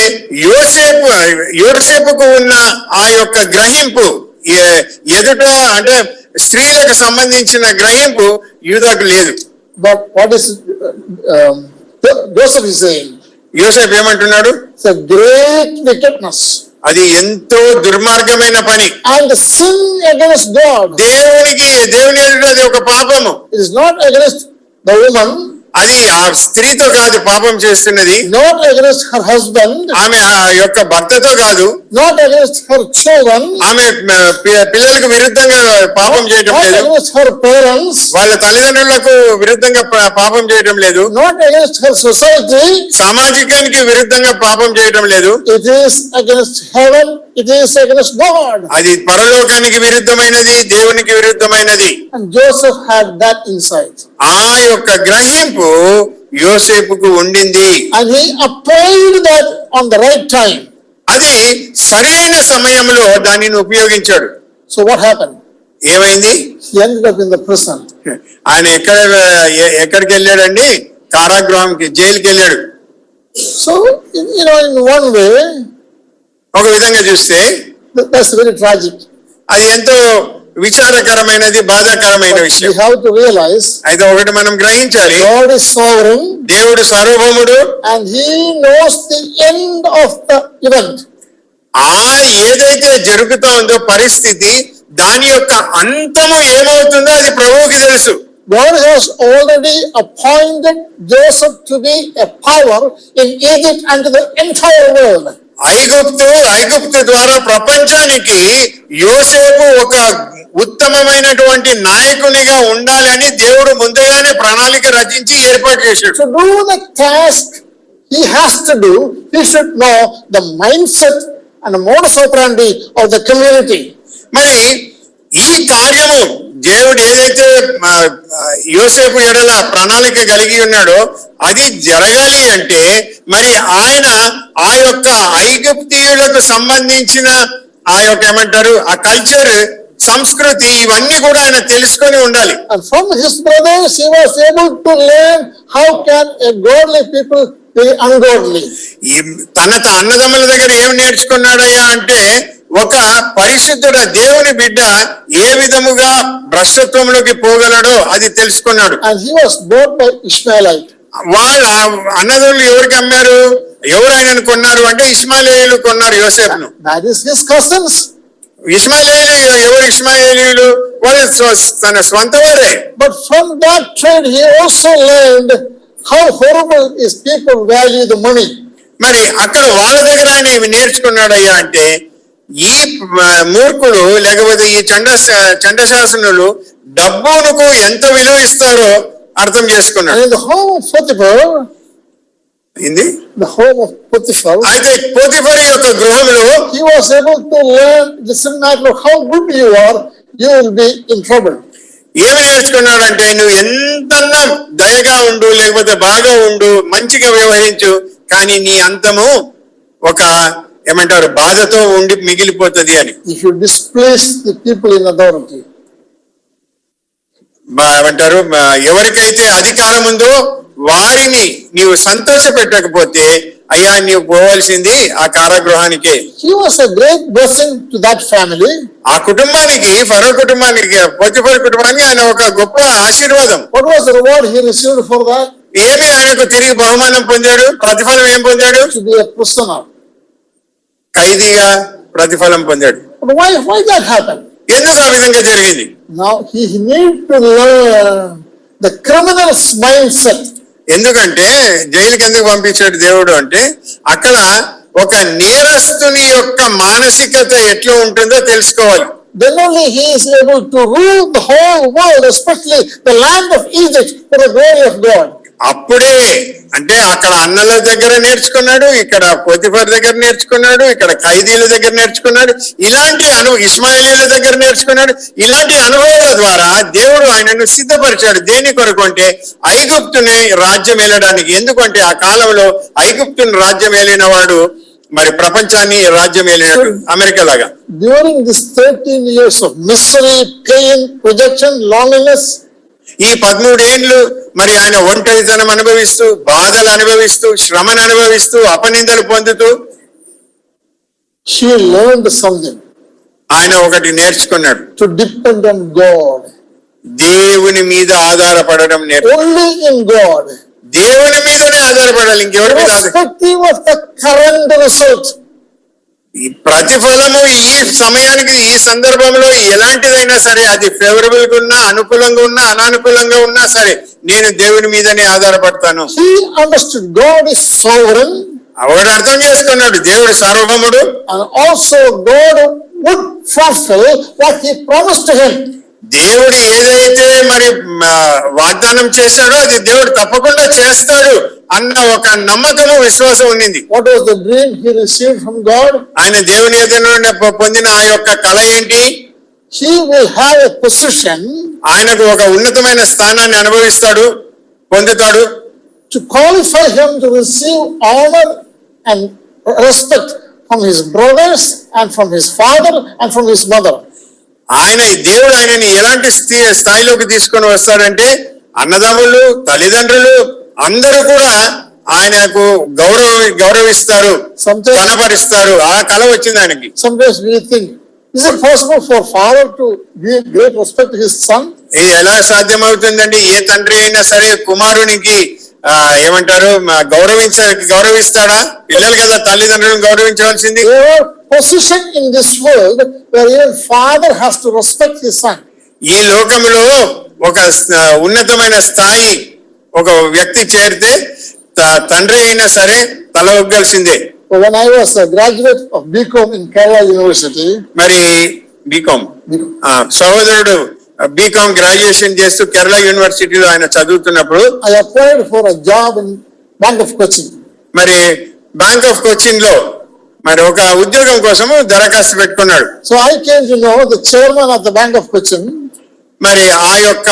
యోసేపుకు ఉన్న ఆ యొక్క గ్రహింపు ఎదుట అంటే స్త్రీలకు సంబంధించిన గ్రహింపు యూదాకు లేదు. But what is Joseph is saying? యోసేపు ఏమంటున్నాడు? It's a great wickedness. అది ఎంతో దుర్మార్గమైన పని. And sin against God. దేవుని ఎదుట అది ఒక పాపము. It is not against the woman. అది ఆ స్త్రీతో కాదు పాపం చేస్తున్నది. Not against her husband. ఆమె ఆ యొక్క భర్తతో కాదు. Not against her children. ఆమె పిల్లలకు విరుద్ధంగా పాపం చేయడం లేదు. Not against her parents. వాళ్ళ తల్లిదండ్రులకు విరుద్ధంగా పాపం చేయడం లేదు. Not against her society. సామాజికానికి విరుద్ధంగా పాపం చేయడం లేదు. It is against heaven. It is against God. అది పరలోకానికి విరుద్ధమైనది, దేవునికి విరుద్ధమైనది. And Joseph had that insight. ఆ యొక్క గ్రహింపు యోసేపుకు ఉండింది. And he applied that on the right time. అది సరైన సమయంలో దానిని ఉపయోగించాడు. So what happened? ఏమైంది? He ended up in the prison. ఆయన ఎక్కడికి వెళ్ళాడండి? కారాగృహంకి, జైలుకి వెళ్ళాడు. So, in one way, ఒక విధంగా చూస్తే that's very tragic. అది ఎంతో విచారకరమైనది, బాధాకరమైన But we విషయం. have to realize అయితే ఒకటి మనం గ్రహించాలి, God is sovereign దేవుడు సార్వభౌముడు. and he knows the end of the event. ఏదైతే జరుగుతా ఉందో పరిస్థితి, దాని యొక్క అంతము ఏమవుతుందో అది ప్రభువుకి తెలుసు. God has already appointed Joseph to be a power in Egypt and to the entire world. ఐగుప్తు ద్వారా ప్రపంచానికి యోసేపు ఒక ఉత్తమమైనటువంటి నాయకునిగా ఉండాలని దేవుడు ముందుగానే ప్రణాళిక రచించి ఏర్పాటు చేశాడు. To do the task he has to do, he should know the mindset and the modus operandi of the community. మరి ఈ కార్యము దేవుడు ఏదైతే యోసేపు ఎడల ప్రణాళిక కలిగి ఉన్నాడో అది జరగాలి అంటే మరి ఆయన ఆ యొక్క ఐగుప్తీయులకు సంబంధించిన ఆ యొక్క ఏమంటారు ఆ కల్చర్, సంస్కృతి, ఇవన్నీ కూడా ఆయన తెలుసుకొని ఉండాలి. And from his brothers he was able to learn how can a godly people be ungodly. తన అన్నదమ్ముల దగ్గర ఏమి నేర్చుకున్నాడయ్యా అంటే ఒక పరిశుద్ధుడ దేవుని బిడ్డ ఏ విధముగా భ్రష్టత్వంలోకి పోగలడో అది తెలుసుకున్నాడు. And he was bought by Ishmaelite. వాళ్ళ అన్నదమ్ములు ఎవరికి అమ్మారు? ఎవరు ఆయనను కొన్నారు అంటే ఇష్మాయేలీయులు కొన్నారు యోసేపును. That is his cousins. ఇష్మాయేలీయులు ఎవరు? ఇష్మాయేలీయులు వాళ్ళు తన స్వంత వారే. But from that trade he also learned how horrible is people value the money. మరి అక్కడ వాళ్ళ దగ్గర ఆయన ఇవి నేర్చుకున్నాడయ్యా అంటే ఈ మూర్ఖులు లేకపోతే ఈ చండశాసనులు డబ్బునకు ఎంత విలువ ఇస్తారో అర్థం చేసుకున్నాడు. And in the home of Potiphar, the home of Potiphar, అయితే పోతిఫరు యొక్క గృహంలో he was able to learn this matter how good you are, you will be in trouble. ఏమి నేర్చుకున్నాడంటే నువ్వు ఎంతన్నా దయగా ఉండు, లేకపోతే బాగా ఉండు, మంచిగా వ్యవహరించు, కానీ నీ అంతము ఒక ఏమంటారు బాధతో ఉండి మిగిలిపోతుంది అని. If you displease the people in authority, ఏమంటారు ఎవరికైతే అధికారం ఉందో వారిని నీవు సంతోష పెట్టకపోతే అయ్యా నీవు పోవాల్సింది ఆ కారాగృహానికే. he was a great blessing to that family. ఆ కుటుంబానికి, ఫరో కుటుంబానికి, పోతిఫరు కుటుంబానికి ఆయన ఒక గొప్ప ఆశీర్వాదం. What was the reward he received for that? ఏమి ఆయనకు తిరిగి బహుమానం పొందాడు? ప్రతిఫలం ఏం పొందాడు? To be a prisoner. ఖైదీగా ప్రతిఫలం పొందాడు. But why that happened? ఎందుకు ఆ విధంగా జరిగింది? Now he need to learn the criminal's mindset. ఎందుకంటే జైలుకి ఎందుకు పంపించాడు దేవుడు అంటే అక్కడ ఒక నేరస్తుని యొక్క మానసికత ఎట్లా ఉంటుందో తెలుసుకోవాలి. Then only he is able to rule the whole world, especially the land of Egypt, for the glory of God. అప్పుడే అంటే అక్కడ అన్నల దగ్గర నేర్చుకున్నాడు, ఇక్కడ పోతిఫర్ దగ్గర నేర్చుకున్నాడు, ఇక్కడ ఖైదీల దగ్గర నేర్చుకున్నాడు, ఇలాంటి ఇస్మాయిలీల దగ్గర నేర్చుకున్నాడు. ఇలాంటి అనుభవాల ద్వారా దేవుడు ఆయనను సిద్ధపరిచాడు. దేని కొరకు అంటే ఐగుప్తుని రాజ్యం ఏలడానికి. ఎందుకంటే ఆ కాలంలో ఐగుప్తుని రాజ్యం ఏలిన వాడు మరి ప్రపంచాన్ని రాజ్యం ఏలినట్టు అమెరికా లాగా. During this 13 years of misery, pain, rejection, loneliness, ఈ 13 ఏళ్ళు మరి ఆయన ఒంటరితనం అనుభవిస్తూ, బాధలు అనుభవిస్తూ, శ్రమను అనుభవిస్తూ, అపనిందలు పొందుతూ he learned something, ఆయన ఒకటి నేర్చుకున్నాడు. to depend on God. దేవుని మీద ఆధారపడడం Only in God. దేవుని మీదనే ఆధారపడాలి, ఇంకెవరి మీద Irrespective of the current result. ఈ ప్రతిఫలము ఈ సమయానికి ఈ సందర్భంలో ఎలాంటిదైనా సరే, అది ఫేవరబుల్ గా ఉన్నా, అనుకూలంగా ఉన్నా, అనానుకూలంగా ఉన్నా సరే, నేను దేవుని మీదనే ఆధారపడతాను. He understood God is sovereign, ఒకటి అర్థం చేసుకున్నాడు, దేవుడు సార్వభౌముడు, and also God would fulfill what he promised to him. దేవుడు ఏదైతే మరి వాగ్దానం చేశాడో అది దేవుడు తప్పకుండా చేస్తాడు అన్న ఒక నమ్మకము, విశ్వాసం ఉన్నింది. What was the dream he received from God? ఆయన దేవుని ఎదుట పొందిన ఆ యొక్క కళ ఏంటి? He will have a position ఆయనకు ఒక ఉన్నతమైన స్థానాన్ని అనుభవిస్తాడు, పొందుతాడు. to qualify him to receive honor and respect from his brothers and from his father and from his mother. ఆయన దేవుడు ఆయనని ఎలాంటి స్థాయిలోకి తీసుకొని వస్తాడంటే అన్నదమ్ములు, తల్లిదండ్రులు అందరూ కూడా ఆయనకు గౌరవిస్తారు, కనపరుస్తారు. ఆ కళ వచ్చింది ఆయనకి. Sometimes we think, is it possible for father to give great respect to his son? ఇది ఎలా సాధ్యమవుతుందండి? ఏ తండ్రి అయినా సరే కుమారునికి ఏమంటారు గౌరవిస్తాడా? పిల్లలు కదా తల్లిదండ్రులను గౌరవించవలసింది. There are position in this world where even father has to respect his son. ఈ లోకంలో ఒక ఉన్నతమైన స్థాయి ఒక వ్యక్తి చేరితే తండ్రి అయినా సరే తల ఒగ్గాల్సిందే. When I was a graduate of BCom in Kerala University, మరి బీకామ్ సహోదరుడు బీకామ్ గ్రాడ్యుయేషన్ చేస్తూ కేరళ యూనివర్సిటీలో ఆయన చదువుతున్నప్పుడు I applied for a job in Bank of Cochin. మరి బ్యాంక్ ఆఫ్ కొచ్చిన్ లో మరి ఒక ఉద్యోగం కోసము దరఖాస్తు పెట్టుకున్నాడు. So I came to know the chairman of the Bank of Cochin. మరి ఆ యొక్క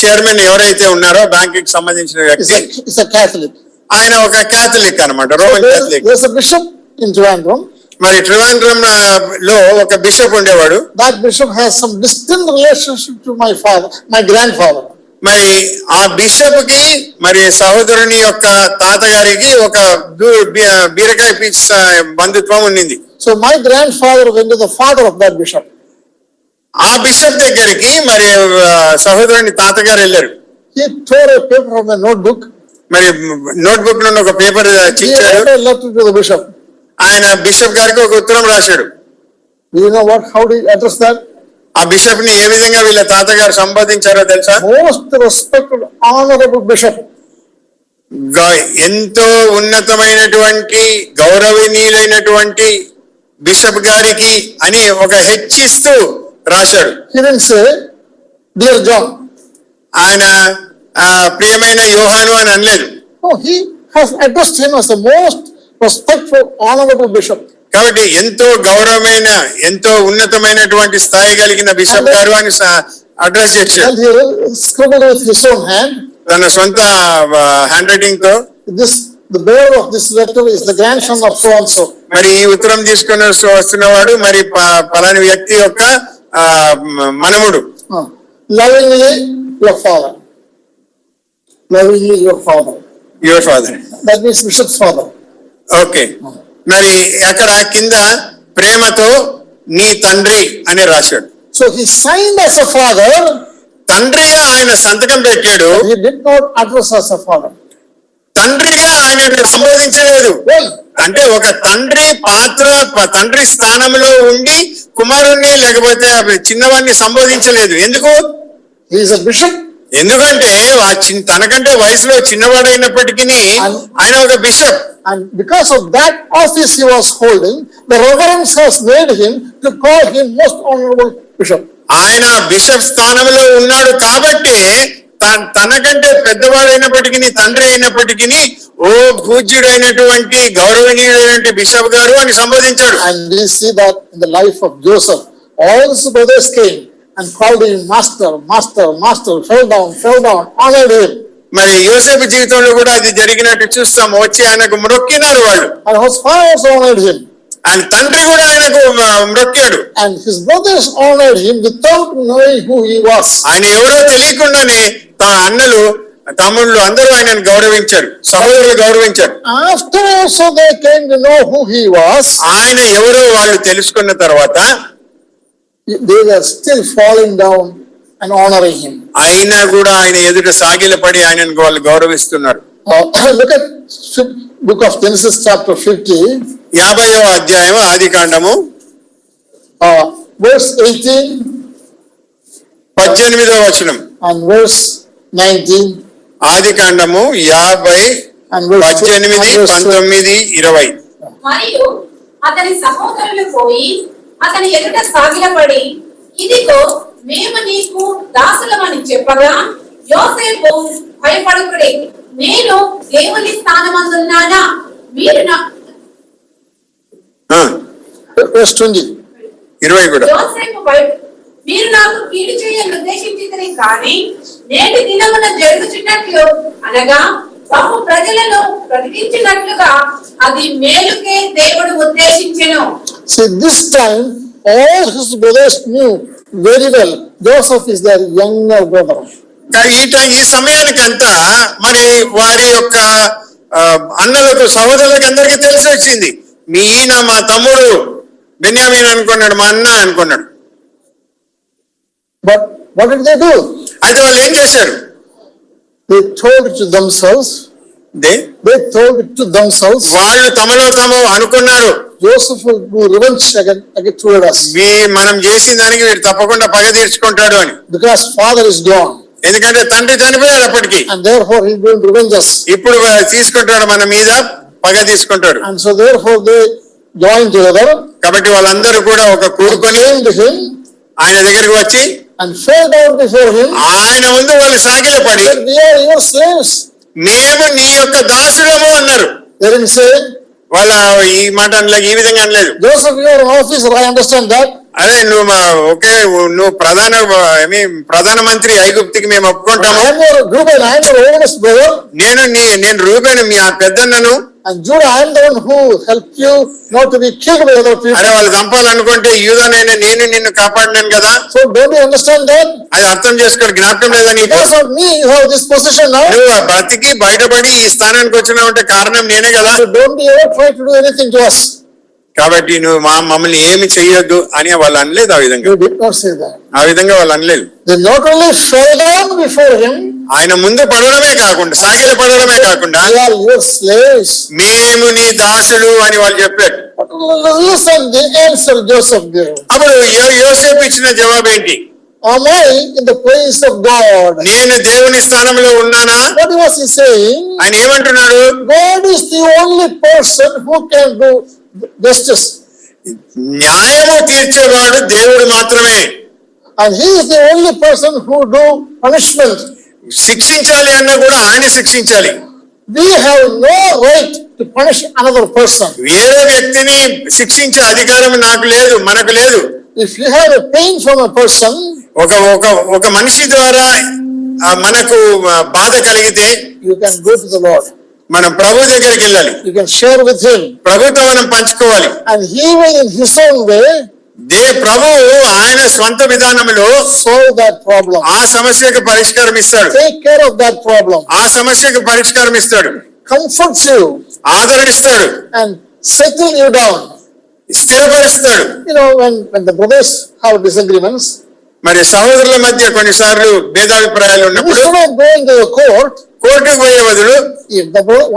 చైర్మన్ ఎవరైతే ఉన్నారో బ్యాంక్ కి సంబంధించిన వ్యక్తి is a Catholic. ఆయన ఒక క్యాథలిక్ అన్నమాట, Roman Catholic. There's a bishop in Trivandrum. మరి ట్రివాండ్రం లో ఒక బిషప్ ఉండేవాడు. That bishop has some distant relationship to my father, my grandfather. మరి ఆ బిషప్ కి మరి సహోదరుని యొక్క తాతగారికి ఒక బీరకాయ పీచ్ బంధుత్వం ఉన్నింది. So my grandfather went to the father of that bishop. ఆ బిషప్ దగ్గరికి మరి సహోదరుని తాతగారు వెళ్ళారు. He tore a paper from a notebook. మరి నోట్బుక్ లో ఒక పేపర్ He ఇచ్చాడు. wrote a letter to the bishop. ఆయన బిషప్ గారికి ఒక ఉత్తరం రాశాడు. Do you know how do you address that? ఆ బిషప్ ని ఏ విధంగా వీళ్ళ తాతగారు సంబోధించారో తెలుసా? Most respected, honorable bishop. ఎంతో ఉన్నతమైనటువంటి గౌరవనీయులైనటువంటి బిషప్ గారికి అని ఒక హెచ్చిస్తూ రాశాడు. He didn't say, dear John. ఆయన ప్రియమైన యోహాను అని అనలేదు. No, he has addressed him as the most respectful, honorable bishop. కాబట్టి ఎంతో గౌరవమైన, ఎంతో ఉన్నతమైనటువంటి స్థాయి కలిగిన బిషప్ గారు అని అడ్రస్ చేశాడు. And he scribbled with his own hand. తన సొంత హ్యాండ్ రైటింగ్ తో The bearer of this letter is the grandson of so and so. మరి ఈ ఉత్తరం తీసుకుని వస్తున్నవాడు మరి పలాని వ్యక్తి యొక్క మనముడు. Lovingly your father. Lovingly your father. Your father. That means bishop's father. Okay. మరి అక్కడ కింద ప్రేమతో నీ తండ్రి అని రాశాడు. So he signed as a father. తండ్రిగా ఆయన సంతకం పెట్టాడు. He did not address as a father. తండ్రిగా ఆయన సంబోధించలేదు. Why? అంటే ఒక తండ్రి పాత్ర తండ్రి స్థానంలో ఉండి కుమారుణ్ణి లేకపోతే చిన్నవాడిని సంబోధించలేదు. ఎందుకు? He is a bishop. ఎందుకంటే తనకంటే వయసులో చిన్నవాడైనప్పటికీ ఆయన ఒక bishop. And because of that office he was holding, the reverence has made him to call him most honorable bishop. ఆయన బిషప్ స్థానంలో ఉన్నాడు కాబట్టి తనకంటే పెద్దవాడైనప్పటికీ తండ్రి అయినప్పటికీ ఓ పూజ్యుడైనటువంటి గౌరవనీయుడైనటువంటి బిషప్ గారు అని సంబోధించాడు. And we see that in the life of Joseph. All his brothers came and called him master, master, master, fell down, honored him. మరి యోసేపు జీవితంలో కూడా అది జరిగినట్టు చూస్తాము. వచ్చి ఆయనకు మ్రొక్కినారు వాళ్ళు. And his fathers honored him. ఆయన తండ్రి కూడా ఆయనకు మ్రొక్కాడు. And his brothers honored him without knowing who he was. ఆయన ఎవరో తెలియకుండానే తన అన్నలు తమ్ముళ్ళు అందరూ ఆయనను గౌరవించారు, సహోదరులు గౌరవించారు. After also they came to know who he was. ఆయన ఎవరో వాళ్ళు తెలుసుకున్న తర్వాత They were still falling down and honoring him. అయినా కూడా ఆయన ఎదుట సాగిలపడి ఆయనను వాళ్ళు గౌరవిస్తున్నారు. Look at book of Genesis chapter 50. 50వ అధ్యాయం ఆది కాండము Verse 18 18వ వచనం. and verse 19 ఆది కాండము 50 and verse 18, 19, 20. మరియు అతని సహోదరులు పోయి అతని ఎదుట సాగిలపడి, ఇదిగో మేము నీకు దాసులమని చెప్పగా, యోసేపు భయపడకుడి, నేను దేవుని స్థానమందున్నానా, మీరు verse 20. 20 కూడా. యోసేపు మీరు నాకు కీడు చేయాలని ఉద్దేశించితే కానీ నేటి దినమున జరుగుచున్నట్లు అనగా బహు ప్రజలను బ్రతికించినట్లుగా అది మేలుకే దేవుడు ఉద్దేశించెను. See, this time all his brothers knew very well Joseph is their younger brother. ఈ సమయానికి అంతా మరి వారి యొక్క అన్నలకు సహోదరులకు అందరికీ తెలిసి వచ్చింది. ఈయన మా తమ్ముడు బెన్యామీన్ అనుకున్నాడు, మా అన్న అనుకున్నాడు. But what did they do? అయితే వాళ్ళు ఏం చేశారు? They told it to themselves. They told it to themselves. వాళ్ళు తమలో తాము అనుకున్నారు, Joseph will do revenge again toward us. మనం చేసిన దానికి వీడు తప్పకుండా పగ తీర్చుకుంటాడు అని. Because father is gone. ఎందుకంటే తండ్రి చనిపోయాడు అప్పటికి. And therefore he will revenge us. ఇప్పుడు తీసుకుంటాడు మన మీద, పగ తీసుకుంటాడు. And so therefore they joined together. కాబట్టి వాళ్ళందరూ కూడా ఒక కూడుకొని came to him ఆయన దగ్గరికి వచ్చి and fell down before him. ఆయన ముందు వాళ్ళు సాగిలపడి, We are your slaves. మేము నీ యొక్క దాసులము అన్నారు. They didn't say, వాళ్ళ ఈ మాట అనలేదు, ఈ విధంగా అనలేదు. Joseph, you are an officer, I understand that. అదే నువ్వు ప్రధానమంత్రి ఐగుప్తికి మేము ఒప్పుకుంటాము. I am your Reuben, I am your oldest brother. నేను రూబేను మీ పెద్దన్నను. And Judah, I am the one who helped you not to be killed by other people. అరే వాళ్ళు చంపాలనుకుంటే యూదానైనా నేను నిన్ను కాపాడినాను కదా. So don't you understand that? అది అర్థం చేసుకోవాలి, జ్ఞాపకం లేదా నీకు? Because of me you have this position now. నువ్వు బ్రతికి బయటపడి ఈ స్థానానికి వచ్చినావు అంటే కారణం నేనే కదా. So don't you ever try to do anything to us. కాబట్టి నువ్వు మమ్మల్ని ఏమి చెయ్యొద్దు అని వాళ్ళు అనలేదు. ఆ విధంగా You did not say that. ఆ విధంగా వాళ్ళు అనలేదు. They not only fell down before him, ఆయన ముందు పడడమే కాకుండా, సాగిల పడడమే కాకుండా, they are your slaves. మేము నీ దాసులు అని వాళ్ళు చెప్పారు. But listen, the answer Joseph gave. అప్పుడు యోసేపు ఇచ్చిన జవాబు ఏంటి? Am I in the place of God? నేను దేవుని స్థానంలో ఉన్నానా? What was he saying? ఆయన ఏమంటున్నాడు? God is the only person who can do justice. న్యాయము తీర్చేవాడు దేవుడు మాత్రమే. And he is the only person who do punishment. శిక్షించాలి అన్నా కూడా ఆయన శిక్షించాలి. We have no right to punish another person. వేరే వ్యక్తిని శిక్షించే అధికారం నాకు లేదు, మనకు లేదు. If you have a pain from a person, ఒక మనిషి ద్వారా మనకు బాధ కలిగితే you can go to the Lord. మనం ప్రభు దగ్గరికి వెళ్ళాలి. You can share with him. ప్రభుతో మనం పంచుకోవాలి. And he will in his own way ప్రభువు ఆయన స్వంత విధానంలో solve that problem. ఆ సమస్యకు పరిష్కారం ఇస్తాడు. Take care of that problem. ఆ సమస్యకు పరిష్కారం ఇస్తాడు. Comforts you. ఆదరణిస్తాడు. And settle you down. స్థిరపరుస్తాడు. You know, when the brothers have disagreements, మరి సహోదరుల మధ్య కొన్నిసార్లు భేదాభిప్రాయాలు ఉన్నప్పుడు instead of going to the court, కోర్టుకు పోయే బదులు if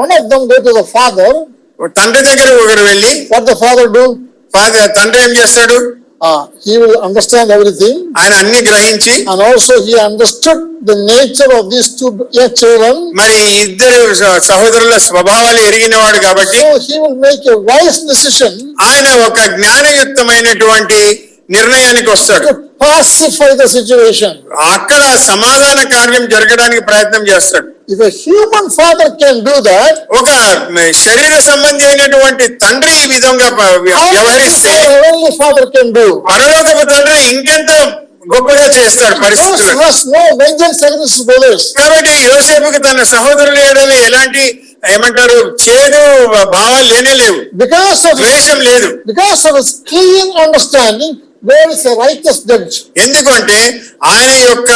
one of them go to the father, తండ్రి దగ్గర ఒకరు వెళ్ళి what the father do? తండ్రి ఏం చేస్తాడు? He will understand everything, ఆయన అన్ని గ్రహించి and also he understood the nature of these two children. మరి ఇద్దరు సహోదరుల స్వభావాలు ఎరిగినవాడు కాబట్టి So he will make a wise decision ఆయన ఒక జ్ఞానయుక్తమైనటువంటి నిర్ణయానికి వస్తాడు. to pacify the situation. అక్కడ సమాధాన కార్యం జరగడానికి ప్రయత్నం చేస్తాడు. If a human father can do that, ఒక శరీర సంబంధి అయినటువంటి తండ్రి ఈ విధంగా how వ్యవహరిస్తే our heavenly father can do? పరలోకపు తండ్రి ఇంకెంత గొప్పగా చేస్తాడు పరిస్థితులు. Joseph has no vengeance against his brothers. కాబట్టి యోసేపుకి తన సహోదరుల ఎడల ఎలాంటి ఏమంటారు చేదు భావాలు లేనే లేవు, ద్వేషం లేదు. Because of his keen understanding, where is a righteous judge? ఎందుకంటే ఆయన యొక్క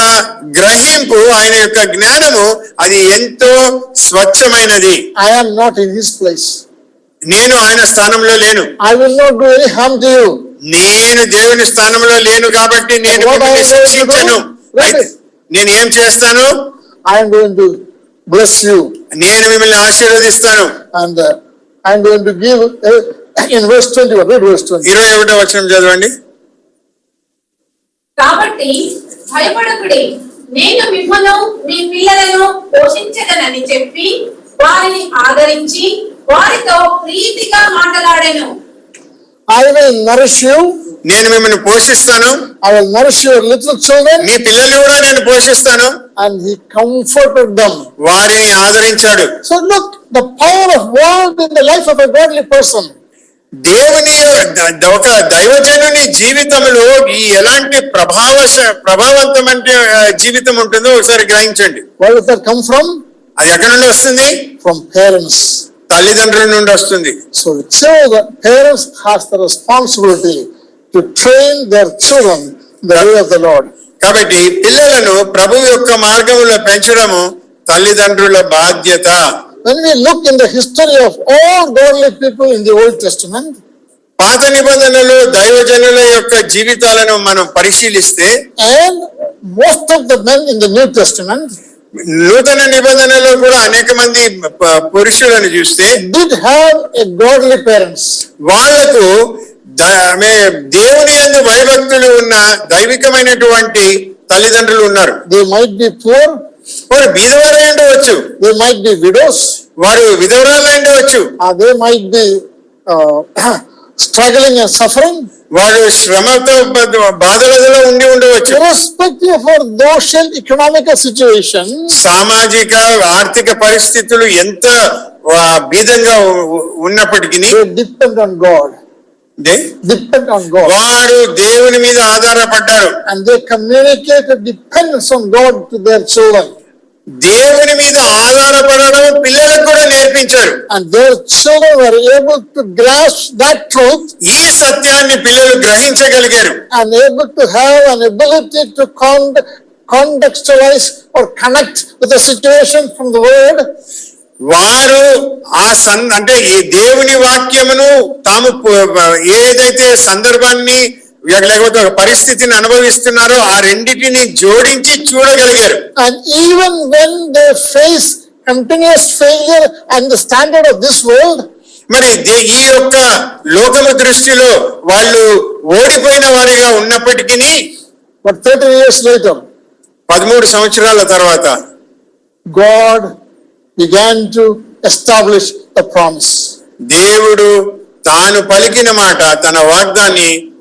గ్రహింపు, ఆయన యొక్క జ్ఞానము అది ఎంతో స్వచ్ఛమైనది. I am not in his place. నేను ఆయన స్థానంలో లేను, I will not do any harm to you. నేను దేవుని స్థానంలో లేను కాబట్టి నేను What I మిమ్మల్ని am going to శిక్షించను. do? అయితే నేను ఏం చేస్తాను? I am going to bless you, నేను మిమ్మల్ని ఆశీర్వదిస్తాను. and I am going to give in verse 21. Read verse 20. 21వ వచనం చదవండి. కాబట్టి భయపడకుడి, నేను మిమ్మల్ని మీ పిల్లలను పోషించదనని చెప్పి వారిని ఆదరించి వారితో ప్రీతిగా మాట్లాడాను. I will nourish you. నేను మిమ్మల్ని పోషిస్తాను, I will nourish your little children. మీ పిల్లల్ని కూడా నేను పోషిస్తాను. And he comforted them. వారిని ఆదరించాడు. So look, the power of word in the life of a godly person. దేవుని ఒక దైవజనుని జీవితంలో ఈ ఎలాంటి ప్రభావవంతమైన జీవితం ఉంటుందో ఒకసారి గ్రహించండి. Where does that come from? అది ఎక్కడి నుండి వస్తుంది? From parents. తల్లిదండ్రుల నుండి వస్తుంది. So the children, parents has the responsibility to train their children in the way of the Lord. కాబట్టి పిల్లలను ప్రభు యొక్క మార్గంలో పెంచడము తల్లిదండ్రుల బాధ్యత. When we look in the history of all godly people in the Old Testament, పాత నిబంధనలు దైవజనుల యొక్క జీవితాలను మనం పరిశీలిస్తే and most of the men in the New Testament నూతన నిబంధనలో కూడా అనేక మంది పురుషులను చూస్తే did have a godly parents. వాళ్లకు దేవుని యందు భయభక్తులు ఉన్న దైవికమైనటువంటి తల్లిదండ్రులు ఉన్నారు. They might be poor, వారు బీదవారై ఉండవచ్చు, they might be widows, వారు విధవరాలై ఉండవచ్చు, or they might be struggling and suffering. వారు శ్రమతో బాధలలో ఉండి ఉండవచ్చు. Irrespective of our social economic situation, సామాజిక ఆర్థిక పరిస్థితులు ఎంత బీదంగా ఉన్నప్పటికీ they depend on God. Depend on God. వారు దేవుని మీద ఆధారపడ్డారు. And they communicated dependence on God to their children. దేవుని మీద ఆధారపడడం పిల్లలకు కూడా నేర్పించారు. And their children were able to grasp that truth. ఈ సత్యాన్ని పిల్లలు గ్రహించగలిగారు. And able to have an ability to contextualize or connect with the situation from the word. వారు అంటే ఈ దేవుని వాక్యమును తాము ఏదైతే సందర్భాన్ని లేకపోతే ఒక పరిస్థితిని అనుభవిస్తున్నారో ఆ రెండింటిని జోడించి చూడగలిగారు. And even when they face continuous failure and the standard of this world, మరి ఈ యొక్క లోకము దృష్టిలో వాళ్ళు ఓడిపోయిన వారిగా ఉన్నప్పటికీ but 30 years later, 13 సంవత్సరాల తర్వాత God began to establish the promise. దేవుడు తాను పలికిన మాట, తన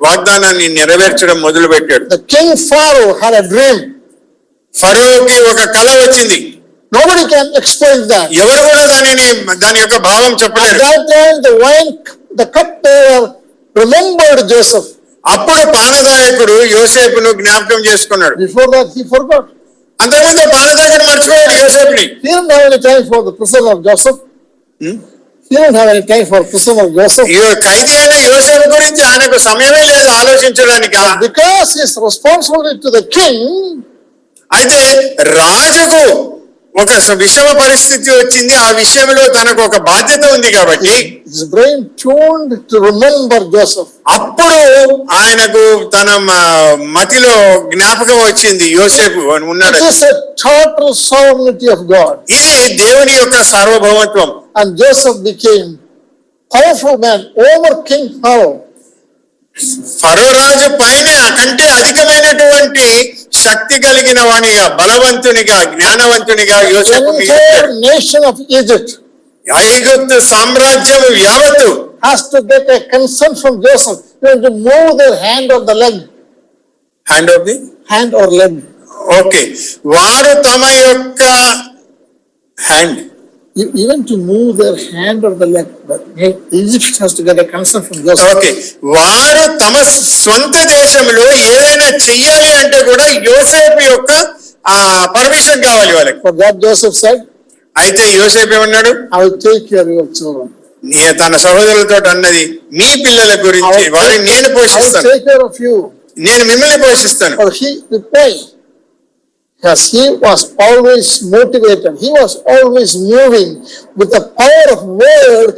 వాగ్దానాన్ని నెరవేర్చడం మొదలు పెట్టాడు. The king Pharaoh had a dream. ఫరోకి ఒక కల వచ్చింది. Nobody can explain that. ఎవరు కూడా దాని యొక్క భావం At చెప్పలేరు. that time, the cupbearer remembered Joseph. అప్పుడు పానదాయకుడు యోసేపును జ్ఞాపకం చేసుకున్నాడు. Before that, he forgot. అంతకుముందు పానదాయకుడు మర్చిపోయాడు యోసేపుని. He didn't have any time for the prison of Joseph. He didn't have any time for prison of Joseph. ఖైదీ అయిన యోసేపు గురించి ఆయనకు సమయమే లేదు ఆలోచించడానికి. Because his responsibility to the king, అయితే రాజుకు ఒక విషమ పరిస్థితి వచ్చింది. ఆ విషయంలో తనకు ఒక బాధ్యత ఉంది కాబట్టి His brain tuned to remember Joseph. అప్పుడు ఆయనకు తన మతిలో జ్ఞాపకం వచ్చింది, యోసేపు ఉన్నాడు. It is a total sovereignty of God. ఇది దేవుని యొక్క సార్వభౌమత్వం. And Joseph became powerful man over King Pharaoh. ఫరో రాజు పైన కంటే అధికమైనటువంటి శక్తి కలిగిన వానిగా, బలవంతునిగా, జ్ఞానవంతునిగా The యోసేపు entire nation of Egypt ఐగుప్తు సామ్రాజ్యం యావత్తు has to get a consent from Joseph. You have to move their hand or the leg. Hand of the Hand or leg. Okay, వారు తమ యొక్క hand Even to move their hand or the leg. But Egypt has to get a consent from Joseph. Okay, వారు తమ స్వంత దేశంలో ఏదైనా చెయ్యాలి అంటే కూడా యోసేపు యొక్క పర్మిషన్ కావాలి వాళ్ళకి. For that Joseph said, అయితే యోసేపు ఏమన్నాడు? I will take care of your children. తన సహోదరులతో అన్నది, మీ పిల్లల గురించి వారిని నేను I will పోషిస్తాను, take care of you. నేను మిమ్మల్ని పోషిస్తాను. Or he replied, yes, he was always motivated. He was always moving with the power of word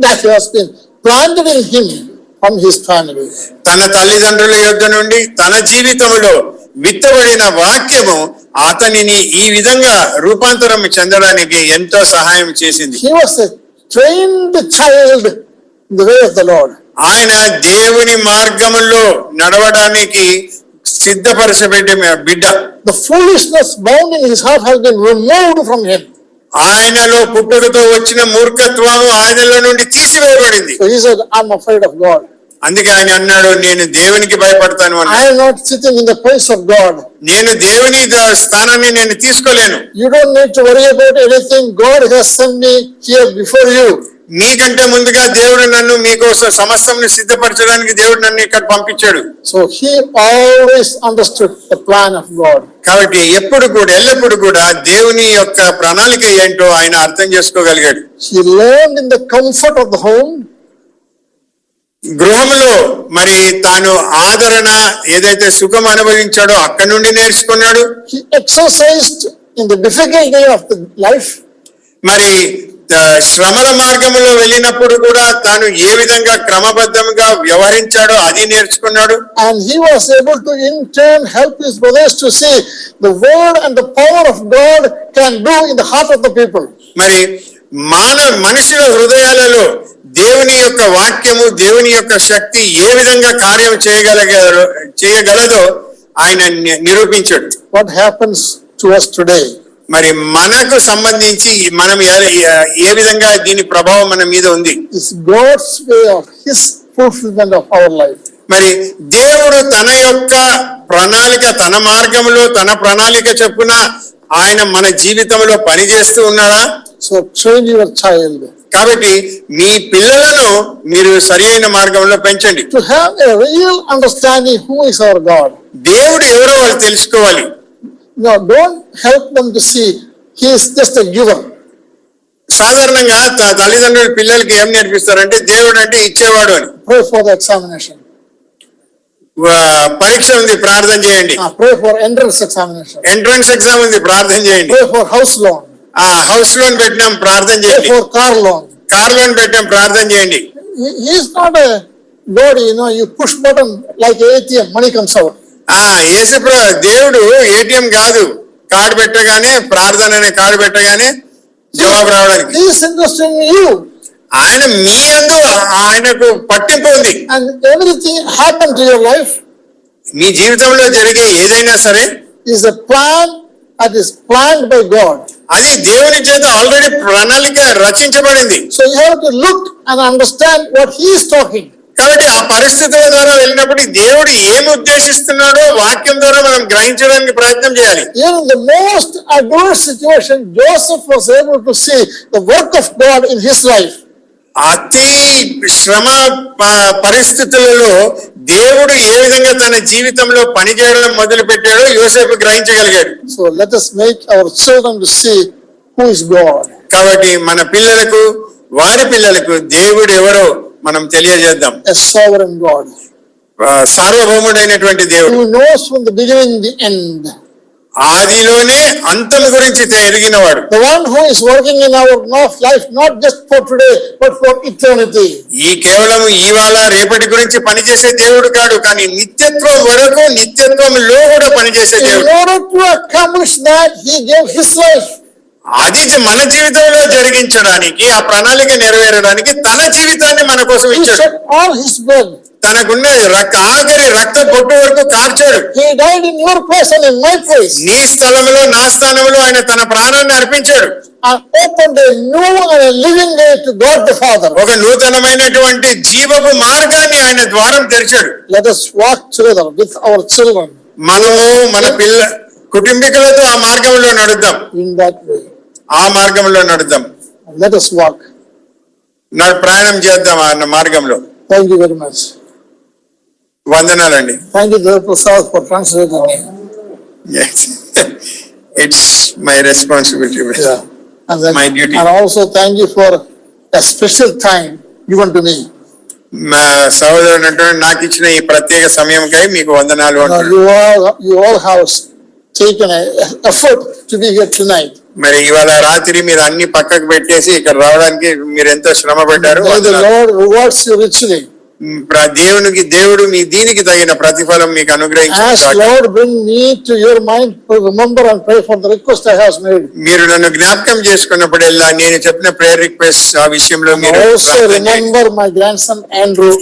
that has been planted in him from his family. తన తల్లిదండ్రుల యొద్ద నుండి తన జీవితంలో విత్తబడిన వాక్యము అతనిని ఈ విధంగా రూపాంతరం చెందడానికి ఎంతో సహాయం చేసింది. He was a trained child in the way of the Lord. ఆయన దేవుని మార్గములో నడవడానికి సిద్ధపరచబెట్టే బిడ్డ. The foolishness bound in his heart has been removed from him. ఆయనలో పుట్టుకతో వచ్చిన మూర్ఖత్వము ఆయనలో నుండి తీసివేయబడింది. So he said, I'm afraid of God. అందుకే ఆయన అన్నాడు, నేను దేవునికి భయపడతాను I అన్నాడు. am not sitting in the place of God. నేను దేవుని స్థానాన్ని నేను తీసుకోలేను. You don't need to worry about anything. God has sent me here before you. మీకంటే ముందుగా దేవుడు నన్ను మీకోసం సమస్తంను సిద్ధపరచడానికి దేవుడు నన్ను ఇక్కడ పంపించాడు. So he always understood the plan of God. కాబట్టి ఎప్పుడు కూడా ఎల్లప్పుడు కూడా దేవుని యొక్క ప్రణాళిక ఏంటో ఆయన అర్థం చేసుకోగలిగాడు. He learned in the comfort of the home. గృహంలో మరి తాను ఆదరణ ఏదైతే సుఖం అనుభవించాడో అక్కడి నుండి నేర్చుకున్నాడు. He exercised in the difficulty of the life. మరి శ్రమల మార్గంలో వెళ్ళినప్పుడు కూడా తాను ఏ విధంగా క్రమబద్ధంగా వ్యవహరించాడో అది నేర్చుకున్నాడు. And he was able to in turn help his brothers to see the word and the power of God can do in the heart of the people. మరి మనుషుల హృదయాలలో దేవుని యొక్క వాక్యము, దేవుని యొక్క శక్తి ఏ విధంగా కార్యం చేయగలదో ఆయన నిరూపించాడు. What happens to us today? మరి మనకు సంబంధించి మనం ఏ విధంగా దీని ప్రభావం మన మీద ఉంది? Is God's way of his fulfillment of our life. మరి దేవుడు తన యొక్క ప్రణాళిక, తన మార్గంలో తన ప్రణాళిక చొప్పున ఆయన మన జీవితంలో పనిచేస్తూ ఉన్నాడా? So train your child కాబట్టి మీ పిల్లలను మీరు సరి అయిన మార్గంలో పెంచండి. to have a real understanding who is our God. దేవుడు ఎవరో వాళ్ళు తెలుసుకోవాలి. No, don't help them to see he is just a giver. సాధారణంగా తల్లిదండ్రులు పిల్లలకి ఏం నేర్పిస్తారంటే దేవుడు అంటే ఇచ్చేవాడు అని. Pray for the examination. పరీక్ష ఉంది ప్రార్థన చేయండి, Pray for entrance examination. Entrance exam ఉంది ప్రార్థన చేయండి, Pray for house loan. House loan పెట్టినాం ప్రార్థన Pray చేయండి, for car loan. Car loan పెట్టాం ప్రార్థన చేయండి. He is not a God, you push button like ATM, money comes out. దేవుడు ఏటీఎం కాదు, కార్డు పెట్టగానే ప్రార్థన అనే కార్డు పెట్టగానే జవాబు రావడానికి. He is interested in you. ఆయన మీ యందు ఆయనకు పట్టింపు ఉంది. And everything happened to your life మీ జీవితంలో జరిగే ఏదైనా సరే is a plan that is planned by God. అది దేవుని చేత ఆల్రెడీ ప్రణాళిక రచించబడింది. So you have to look and understand what he is talking. కాబట్టి ఆ పరిస్థితుల ద్వారా వెళ్ళినప్పుడు దేవుడు ఏమి ఉద్దేశిస్తున్నాడో వాక్యం ద్వారా మనం గ్రహించడానికి ప్రయత్నం చేయాలి. Even in the most adverse situation, Joseph was able to see the work of God in his life. అతి శ్రమ పరిస్థితులలో దేవుడు ఏ విధంగా తన జీవితంలో పనిచేయడం మొదలు పెట్టాడో యోసేపు గ్రహించగలిగాడు. So let us make our children to see who is God. కాబట్టి మన పిల్లలకు, వారి పిల్లలకు దేవుడు ఎవరో మనం తెలియజేద్దాం. A sovereign God సార్వభౌముడైనటువంటి దేవుడు, who knows from the beginning the end. ఆదిలోనే అంతం గురించి ఎరిగినవాడు. The one who is working in our life not just for today but for eternity. ఈ కేవలం ఇవాళ రేపటి గురించి పనిచేసే దేవుడు కాడు, కానీ నిత్యత్వం వరకు నిత్యత్వంలో కూడా పనిచేసే In దేవుడు. order to accomplish that, he gave his life. అది మన జీవితంలో జరిగించడానికి, ఆ ప్రణాళిక నెరవేరడానికి తన జీవితాన్ని మన కోసం He ఇచ్చాడు. shed all his blood. తనకున్న ఆఖరి రక్త బొట్టు వరకు కార్చాడు. He died in your place and in my place. నీ స్థలంలో నా స్థానంలో ఆయన తన ప్రాణాన్ని అర్పించాడు. And opened a new and a living way to God the Father. ఒక నూతనమైనటువంటి జీవపు మార్గాన్ని ఆయన ద్వారం తెరిచాడు. Let us walk together with our children మనము మన కుటుంబీకులతో ఆ మార్గంలో నడుద్దాం. in that way. ఆ మార్గంలో నడుద్దాం. Let us walk. ప్రయాణం చేద్దాం ఆ మార్గంలో. Thank you very much. వందనాలండి. Thank you, Dr. Prasad, for translating me. Yes. It's my responsibility. Yeah. And, then, My duty. and also thank you for a special time given to me. మా సహోదరుడు అంటున్నాడు, నాకు ఇచ్చిన ఈ ప్రత్యేక సమయంకై మీకు వందనాలు అంటున్నాడు. You all have taken an effort to be here tonight. మరి ఇవాళ రాత్రి మీరు అన్ని పక్కకు పెట్టేసి ఇక్కడ రావడానికి మీరు ఎంతో శ్రమ పడ్డారు. May the Lord rewards you richly. దేవుడు మీ దీనికి తగిన ప్రతిఫలం మీకు As అనుగ్రహించారు. Lord bring me to your mind to remember and pray for the request I have made. మీరు నన్ను జ్ఞాపకం చేసుకున్నప్పుడల్లా నేను చెప్పిన ప్రేయర్ రిక్వెస్ట్ ఆ విషయంలో మీరు Also remember my grandson Andrew.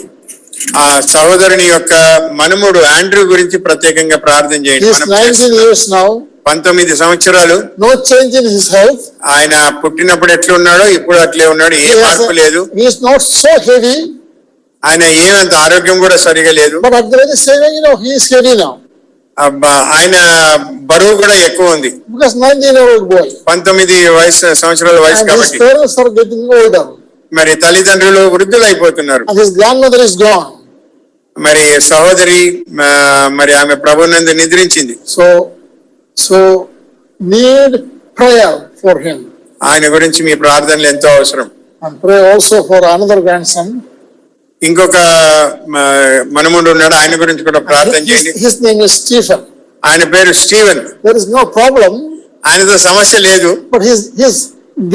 ఆ సహోదరుని యొక్క మనుమడు ఆండ్రూ గురించి ప్రత్యేకంగా ప్రార్థన He చేయండి. is 19 years now. 19 సంవత్సరాలు. No change in his health. ఆయన పుట్టినప్పుడు ఎట్లా ఉన్నాడో ఇప్పుడు అట్లే ఉన్నాడు, ఏ మార్పు లేదు. He is not so heavy. ఆయన ఏమంత ఆరోగ్యం కూడా సరిగా లేదు. But at the very same time, he is heavy now. ఆయన బరువు కూడా ఎక్కువ ఉంది. Because 19-year-old boy. 19 సంవత్సరాల వయసు And his కాబట్టి. parents are getting older. మరి తల్లిదండ్రులు వృద్ధులు అయిపోతున్నారు. And his grandmother is gone. మరి సహోదరి మరి ఆమె ప్రభునందు నిద్రించింది. So need prayer for him. ఆయన గురించి మీ ప్రార్థనలు ఎంతో అవసరం. And pray also for another grandson. ఇంకొక మనుమడు ఉన్నాడు, ఆయన గురించి కూడా ప్రార్థన చేయండి. His name is Stephen. ఆయన పేరు Steven. There is no problem. ఆయనతో సమస్య లేదు. But his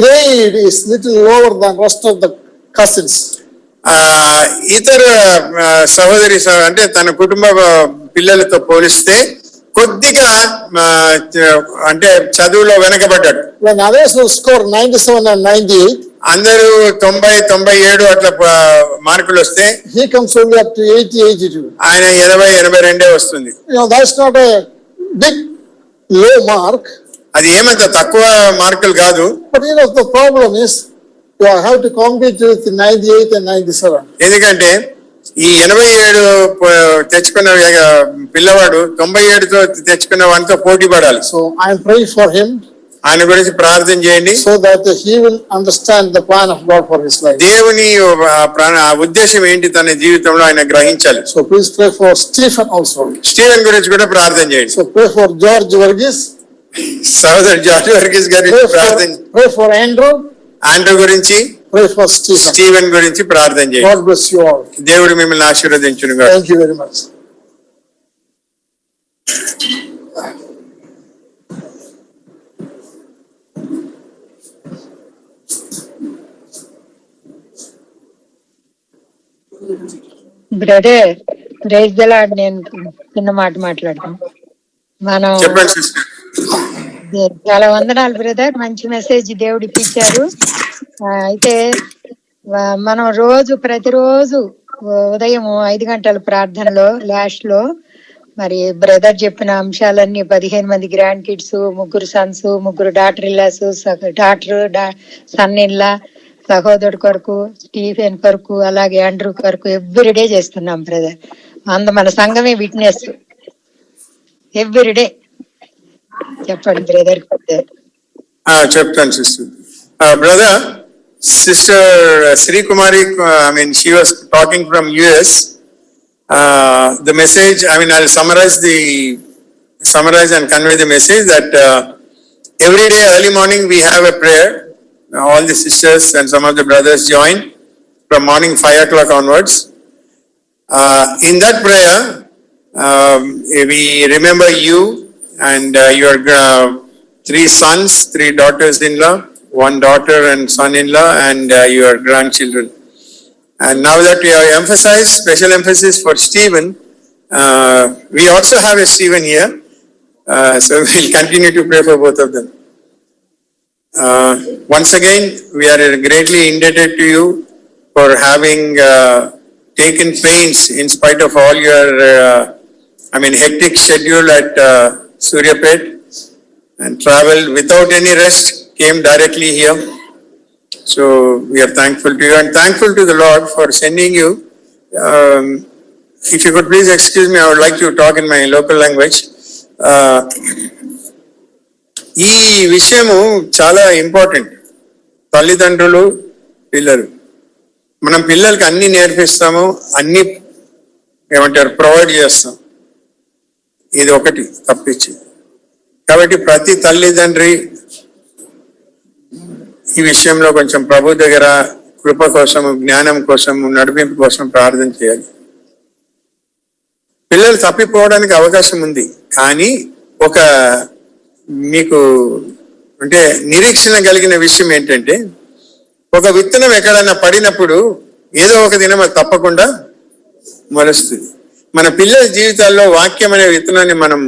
grade is little lower than rest of the cousins. ఇతర సహోదరి అంటే తన కుటుంబ పిల్లలతో పోలిస్తే కొద్దిగా అంటే చదువులో వెనకబడ్డాడు. When others will score 97 and 98, అందరూ 90, 97 అట్లా మార్కులు వస్తే he comes only up to 80, 82. ఆయన 80, 82 వస్తుంది. That's not a big low mark. అది ఏమంత తక్కువ మార్కులు కాదు. But the problem is you have to compete with 98 and 97. ఎందుకంటే ఈ 87 తెచ్చుకున్న పిల్లవాడు 97తో తెచ్చుకున్న వానితో పోటీ పడాలి. So I am praying for him. ఆయన గురించి ప్రార్థన చేయండి. So that he will understand the plan of God for his life. దేవుని ఉద్దేశం ఏంటి తన జీవితంలో ఆయన గ్రహించాలి. So please pray for Stephen also. Steven గురించి కూడా ప్రార్థన చేయండి. So pray for George Varghese. సోదరు జార్జ్ వర్గీస్ గారి ప్రార్థన. Pray for Andrew. ఆండ్రూ గురించి, pray for Stephen. స్టీవెన్ గురించి ప్రార్థన చేయండి. God bless you all. దేవుడు మిమ్మల్ని ఆశీర్వదించును గాక. Thank you very much. Brother praise the lord. నేను చిన్న మాట మాట్లాడతాను. మనం చెప్పండి సిస్టర్. చాలా వందనాలు బ్రదర్, మంచి మెసేజ్ దేవుడు ఇప్పించారు. అయితే మనం ప్రతిరోజు ఉదయం 5 గంటల ప్రార్థనలో లాస్ట్ లో మరి బ్రదర్ చెప్పిన అంశాలన్నీ 15 మంది grand kids, 3 sons, 3 daughter in laws, son in law, సహోదరుడు కొరకు, స్టీఫెన్ కొరకు, అలాగే ఆండ్రూ కొరకు ఎవ్రీడే చేస్తున్నాం బ్రదర్. మన సంఘమే విట్నెస్ ఎవ్రీడే. చెప్పండి బ్రదర్. చెప్తాను sister. Brother, sister Sri Kumari, she was talking from US. The message, I'll summarize and convey the message that every day early morning we have a prayer. All the sisters and some of the brothers join from morning 5 o'clock onwards. In that prayer, we remember you and your 3 sons, 3 daughters-in-law, 1 daughter and son-in-law, and your grandchildren. And now that we have emphasized, special emphasis for Stephen, we also have a Stephen here, so we'll continue to pray for both of them. Once again, we are greatly indebted to you for having taken pains in spite of all your, hectic schedule at Suryapet, and traveled without any rest, came directly here. So we are thankful to you and thankful to the Lord for sending you. If you could please excuse me, I would like to talk in my local language. ఈ విషయము చాలా important. తల్లిదండ్రులు, పిల్లలు, మనం పిల్లలకి అన్ని నేర్పిస్తాము, అన్ని provide చేస్తాం. ఇది ఒకటి తప్పించి. కాబట్టి ప్రతి తల్లిదండ్రి ఈ విషయంలో కొంచెం ప్రభు దగ్గర కృప కోసం, జ్ఞానం కోసం, నడిపింపు కోసం ప్రార్థన చేయాలి. పిల్లలు తప్పిపోవడానికి అవకాశం ఉంది, కానీ ఒక మీకు అంటే నిరీక్షణ కలిగిన విషయం ఏంటంటే, ఒక విత్తనం ఎక్కడైనా పడినప్పుడు ఏదో ఒక దినం అది తప్పకుండా మొలుస్తుంది. మన పిల్లల జీవితాల్లో వాక్యం అనే విత్తనాన్ని మనం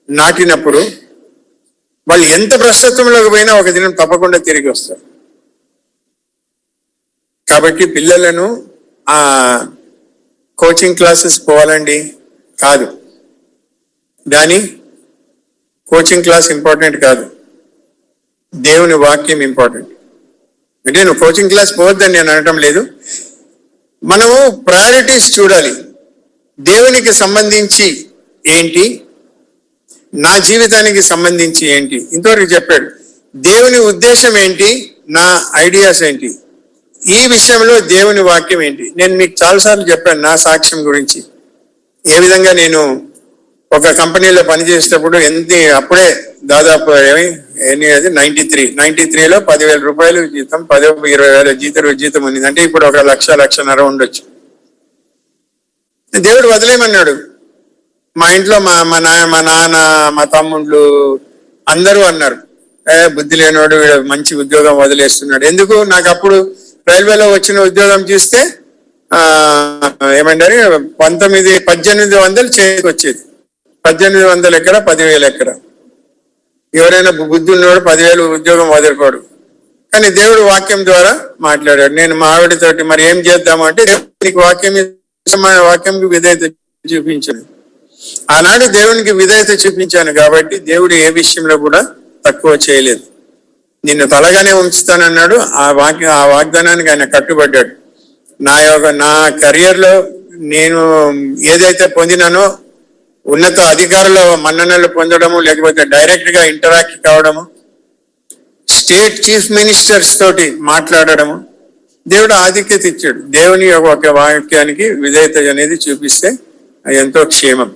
నాటినప్పుడు వాళ్ళు ఎంత భ్రష్టత్వంలోకి పోయినా ఒక దినం తప్పకుండా తిరిగి వస్తారు. కాబట్టి పిల్లలను ఆ కోచింగ్ క్లాసెస్ పోవాలండి కాదు, దాని కోచింగ్ క్లాస్ ఇంపార్టెంట్ కాదు, దేవుని వాక్యం ఇంపార్టెంట్. అంటే నువ్వు కోచింగ్ క్లాస్ పోవద్దని నేను అనటం లేదు. మనము ప్రయారిటీస్ చూడాలి. దేవునికి సంబంధించి ఏంటి, నా జీవితానికి సంబంధించి ఏంటి, ఇంతవరకు చెప్పాడు. దేవుని ఉద్దేశం ఏంటి, నా ఐడియాస్ ఏంటి, ఈ విషయంలో దేవుని వాక్యం ఏంటి. నేను మీకు చాలాసార్లు చెప్పాను నా సాక్ష్యం గురించి. ఏ విధంగా నేను ఒక కంపెనీలో పనిచేసేటప్పుడు అప్పుడే దాదాపు 93లో 10,000 రూపాయలు జీతం, 10-20,000 జీతం ఉంది. అంటే ఇప్పుడు 1,00,000-1,50,000 ఉండొచ్చు. దేవుడు వదిలేయమన్నాడు. మా ఇంట్లో మా నాన్న, మా తమ్ముళ్ళు అందరూ అన్నారు, బుద్ధి లేనివాడు మంచి ఉద్యోగం వదిలేస్తున్నాడు. ఎందుకు? నాకు అప్పుడు రైల్వేలో వచ్చిన ఉద్యోగం చూస్తే 1800 చేతికి వచ్చేది. 1800 ఎక్కడ, 10,000 ఎక్కడ. ఎవరైనా బుద్ధి ఉన్నవాడు 10,000 ఉద్యోగం వదులుకోడు. కానీ దేవుడు వాక్యం ద్వారా మాట్లాడాడు. నేను మా ఆవిడతోటి మరి ఏం చేద్దాము అంటే, నీకు వాక్యంకి విధేయత చూపించాను. ఆనాడు దేవునికి విధేయత చూపించాను కాబట్టి దేవుడు ఏ విషయంలో కూడా తక్కువ చేయలేదు. నిన్ను తలగానే ఉంచుతానన్నాడు. ఆ వాగ్దానానికి ఆయన కట్టుబడ్డాడు. నా కెరియర్లో నేను ఏదైతే పొందినానో, ఉన్నత అధికారుల మన్ననలు పొందడము, లేకపోతే డైరెక్ట్ గా ఇంటరాక్ట్ కావడము, స్టేట్ చీఫ్ మినిస్టర్స్ తోటి మాట్లాడడము, దేవుడు ఆధిక్యత ఇచ్చాడు. దేవుని ఒక వాక్యానికి విధేయత అనేది చూపిస్తే ఎంతో క్షేమం.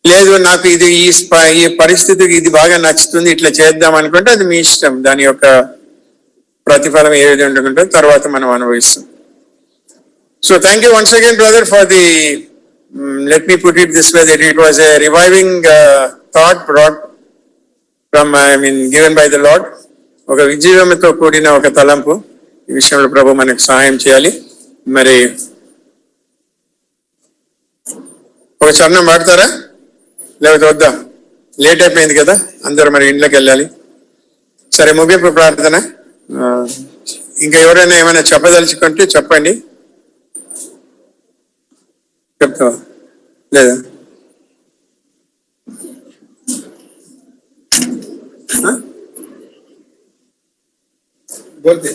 లేదు నాకు ఇది ఈ పరిస్థితికి ఇది బాగా నచ్చుతుంది, ఇట్లా చేద్దాం అనుకుంటే అది మీ ఇష్టం. దాని యొక్క ప్రతిఫలం ఏ విధంగా ఉంటుందో తర్వాత మనం అనుభవిస్తాం. So thank you once again brother for the let me put it this way, that it was a reviving thought brought from given by the Lord. ఒక విజయంతో కూడిన ఒక తలంపు. ఈ విషయంలో ప్రభు మనకు సహాయం చేయాలి. మరి ఒక చరణం పాడతారా లేకపోతే వద్దా? లేట్ అయిపోయింది కదా, అందరూ మరి ఇంట్లోకి వెళ్ళాలి. సరే, ముగింపు ప్రార్థన. ఇంకా ఎవరైనా ఏమైనా చెప్పదలుచుకుంటే చెప్పండి. చెప్తావా లేదా? బోల్తే